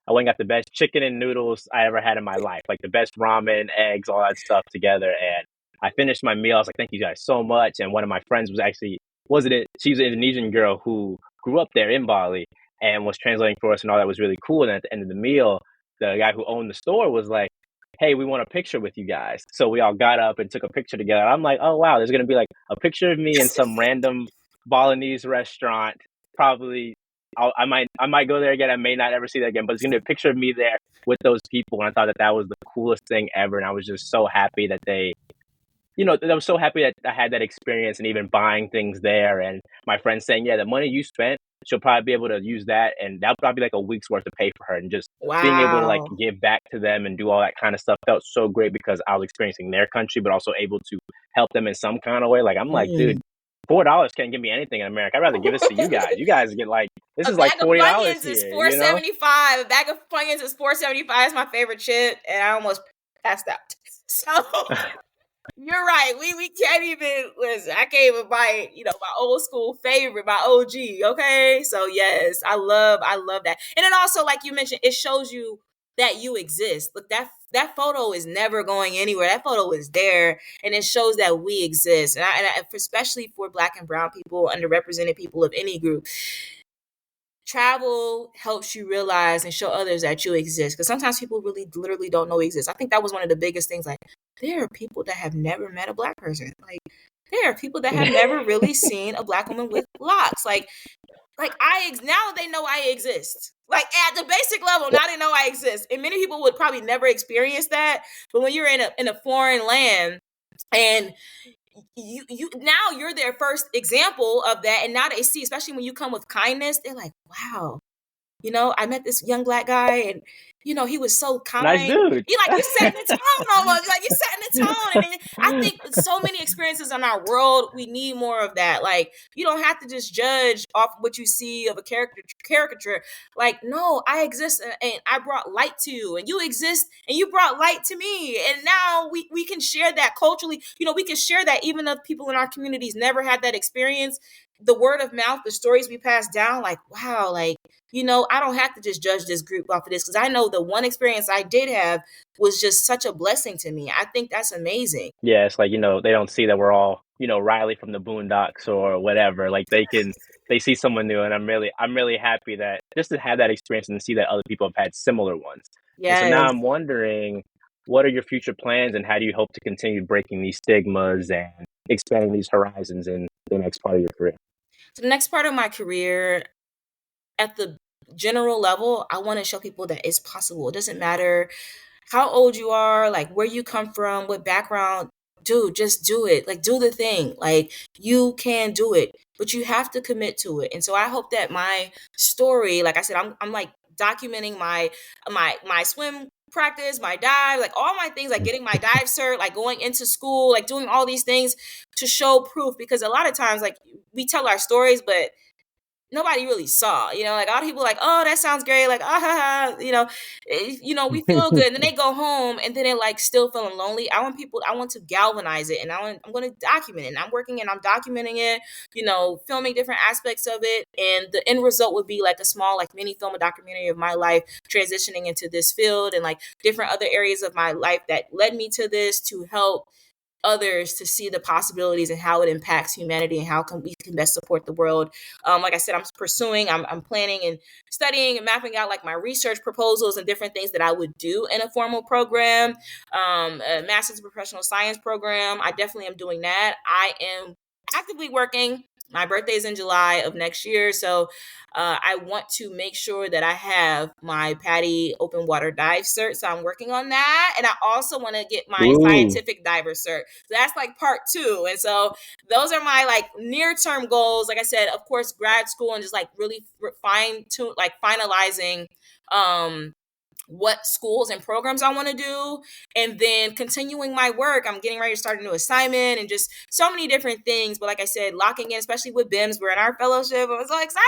I went and got the best chicken and noodles I ever had in my life, like the best ramen, eggs, all that stuff together. And I finished my meal. I was like, thank you guys so much. And one of my friends she's an Indonesian girl who grew up there in Bali and was translating for us and all that was really cool. And at the end of the meal, the guy who owned the store was like, hey, we want a picture with you guys. So we all got up and took a picture together. I'm like, oh, wow, there's going to be like a picture of me in some random Balinese restaurant. Probably I might go there again. I may not ever see that again, but it's going to be a picture of me there with those people. And I thought that was the coolest thing ever. And I was just so happy that I was so happy that I had that experience and even buying things there. And my friend saying, yeah, the money you spent, she'll probably be able to use that. And that'll probably be like a week's worth of pay for her. And just being able to like Wow. give back to them and do all that kind of stuff felt so great because I was experiencing their country, but also able to help them in some kind of way. Like, I'm like, dude, Mm. $4 can't give me anything in America. I'd rather give this to you guys. You guys get like, this A is like bag of $40 Funyuns is here, four you know? seventy five. A bag of Funyuns is $4.75. It's my favorite chip, and I almost passed out. So you're right. We can't even listen. I can't even buy, my old school favorite, my OG. Okay, so yes, I love that, and it also, like you mentioned, it shows you that you exist. Look, that photo is never going anywhere. That photo is there, and it shows that we exist. And especially for Black and Brown people, underrepresented people of any group, travel helps you realize and show others that you exist, because sometimes people really literally don't know we exist. I think that was one of the biggest things. Like, there are people that have never met a Black person. Like, there are people that have never really seen a Black woman with locks. Like now they know I exist. Like, at the basic level, now they know I exist. And many people would probably never experience that. But when you're in a foreign land, and you now you're their first example of that, and now they see, especially when you come with kindness, they're like, wow, I met this young Black guy, and he was so Nice kind. dude. You like, you're setting the tone almost. Like, you're setting the tone. And then I think so many experiences in our world, we need more of that. Like, you don't have to just judge off what you see of a caricature. Like, no, I exist, and I brought light to you, and you exist, and you brought light to me. And now we can share that culturally. We can share that even if people in our communities never had that experience. The word of mouth, the stories we pass down, like, wow, like, I don't have to just judge this group off of this, because I know the one experience I did have was just such a blessing to me. I think that's amazing. Yeah, it's like, they don't see that we're all, Riley from the Boondocks or whatever. Like they see someone new, and I'm really happy that just to have that experience and see that other people have had similar ones. And so now Yes. I'm wondering, what are your future plans and how do you hope to continue breaking these stigmas and expanding these horizons in the next part of your career? So the next part of my career, at the general level, I want to show people that it's possible. It doesn't matter how old you are, like where you come from, what background. Dude, just do it. Like, do the thing. Like, you can do it, but you have to commit to it. And so I hope that my story, like I said, I'm like documenting my swim practice, my dive, like all my things, like getting my dive cert, like going into school, like doing all these things to show proof, because a lot of times, like, we tell our stories, but nobody really saw, like, all the people like, oh, that sounds great, like, ah, ha, ha, we feel good, and then they go home, and then they're like still feeling lonely. I want to galvanize it, and I'm going to document it, and I'm working and I'm documenting it, filming different aspects of it, and the end result would be like a small, like, mini film, a documentary of my life transitioning into this field, and like different other areas of my life that led me to this, to help others to see the possibilities and how it impacts humanity, and how we can best support the world. Like I said, I'm planning and studying and mapping out like my research proposals and different things that I would do in a formal program, a master's in professional science program. I definitely am doing that. I am actively working. My birthday is in July of next year, so I want to make sure that I have my PADI open water dive cert. So I'm working on that, and I also want to get my Ooh. scientific diver cert. So that's like part 2, and so those are my like near term goals. Like I said, of course, grad school, and just like really fine tune, like finalizing what schools and programs I want to do, and then continuing my work. I'm getting ready to start a new assignment, and just so many different things. But like I said, locking in, especially with BIMS, we're in our fellowship. I was so excited.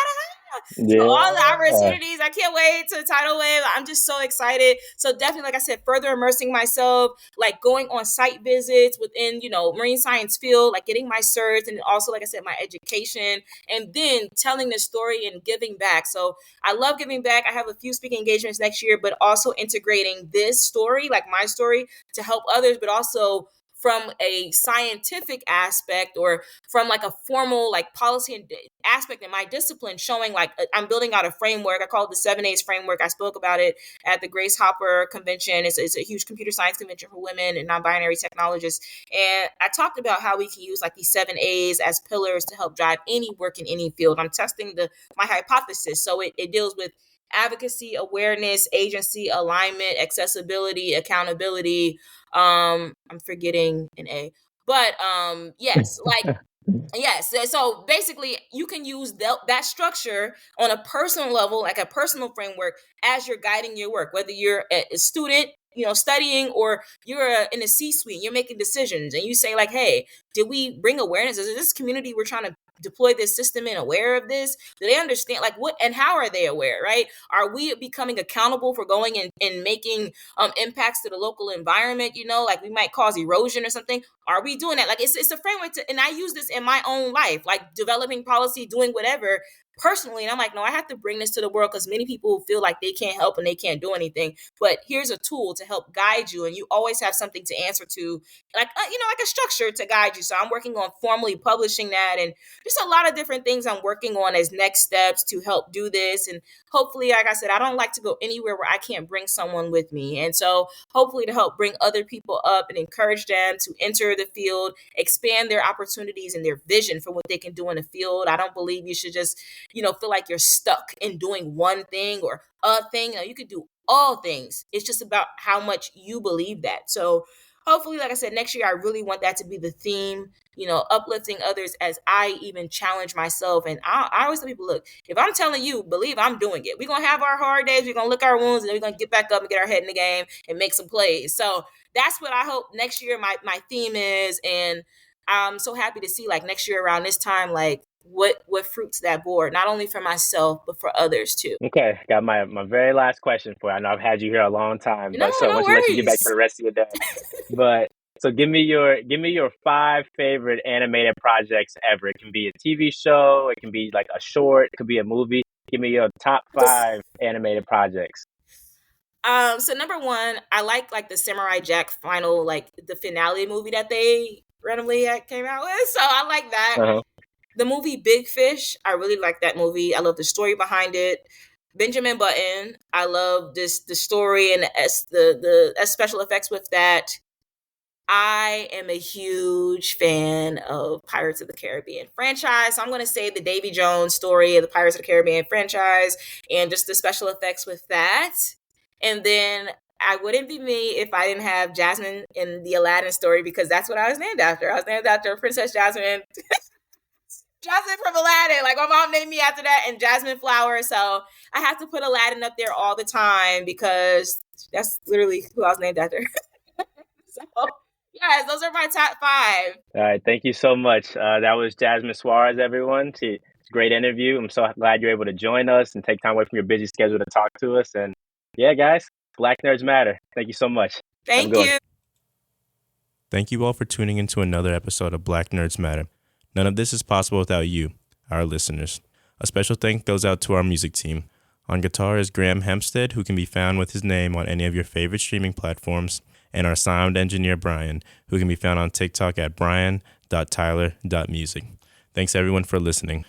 So all the Yeah. opportunities, I can't wait to tidal wave. I'm just so excited. So definitely, like I said, further immersing myself, like going on site visits within, marine science field, like getting my certs, and also, like I said, my education, and then telling this story and giving back. So I love giving back. I have a few speaking engagements next year, but also integrating this story, like my story, to help others, but also from a scientific aspect, or from like a formal like policy and aspect in my discipline, showing like I'm building out a framework. I call it the 7A's framework. I spoke about it at the Grace Hopper convention. It's a huge computer science convention for women and non-binary technologists. And I talked about how we can use like these 7A's as pillars to help drive any work in any field. I'm testing my hypothesis. So it deals with advocacy, awareness, agency, alignment, accessibility, accountability. I'm forgetting an A. But yes, like yes. So basically, you can use that structure on a personal level, like a personal framework, as you're guiding your work. Whether you're a student, studying, or you're in a C-suite, you're making decisions, and you say like, "Hey, did we bring awareness? Is this community we're trying to deploy this system in aware of this? Do they understand like what and how are they aware? Right? Are we becoming accountable for going and making impacts to the local environment? Like we might cause erosion or something. Are we doing that? Like it's a framework and I use this in my own life, like developing policy, doing whatever personally. And I'm like, no, I have to bring this to the world because many people feel like they can't help and they can't do anything. But here's a tool to help guide you, and you always have something to answer to, like like a structure to guide you. So I'm working on formally publishing that, and just a lot of different things I'm working on as next steps to help do this. And hopefully, like I said, I don't like to go anywhere where I can't bring someone with me. And so hopefully to help bring other people up and encourage them to enter the field, expand their opportunities and their vision for what they can do in the field. I don't believe you should just, feel like you're stuck in doing one thing or a thing. You could do all things. It's just about how much you believe that. So hopefully, like I said, next year, I really want that to be the theme, uplifting others as I even challenge myself. And I always tell people, look, if I'm telling you, believe I'm doing it. We're going to have our hard days. We're going to lick our wounds, and then we're going to get back up and get our head in the game and make some plays. So that's what I hope next year my theme is. And I'm so happy to see like next year around this time, like what fruits that bore, not only for myself, but for others too. Okay, got my very last question for you. I know I've had you here a long time, No, but so no once you let you get back to worries. the rest of your day. But so give me your five favorite animated projects ever. It can be a TV show, it can be like a short, it could be a movie. Give me your top five animated projects. So number one, I like the Samurai Jack final, like the finale movie that they randomly came out with. So I like that. Uh-huh. The movie Big Fish, I really like that movie. I love the story behind it. Benjamin Button, I love the story and the special effects with that. I am a huge fan of Pirates of the Caribbean franchise. So I'm going to say the Davy Jones story of the Pirates of the Caribbean franchise and just the special effects with that. And then I wouldn't be me if I didn't have Jasmine in the Aladdin story, because that's what I was named after. I was named after Princess Jasmine. Jasmine from Aladdin. Like my mom named me after that, and Jasmine Flower. So I have to put Aladdin up there all the time because that's literally who I was named after. So yes, those are my top five. All right, thank you so much. That was Jasmine Suarez, everyone. It's a great interview. I'm so glad you're able to join us and take time away from your busy schedule to talk to us. And yeah, guys, Black Nerds Matter. Thank you so much. Have a Thank good one. you. Thank you all for tuning into another episode of Black Nerds Matter. None of this is possible without you, our listeners. A special thank goes out to our music team. On guitar is Graham Hempstead, who can be found with his name on any of your favorite streaming platforms, and our sound engineer, Brian, who can be found on TikTok at brian.tyler.music. Thanks everyone for listening.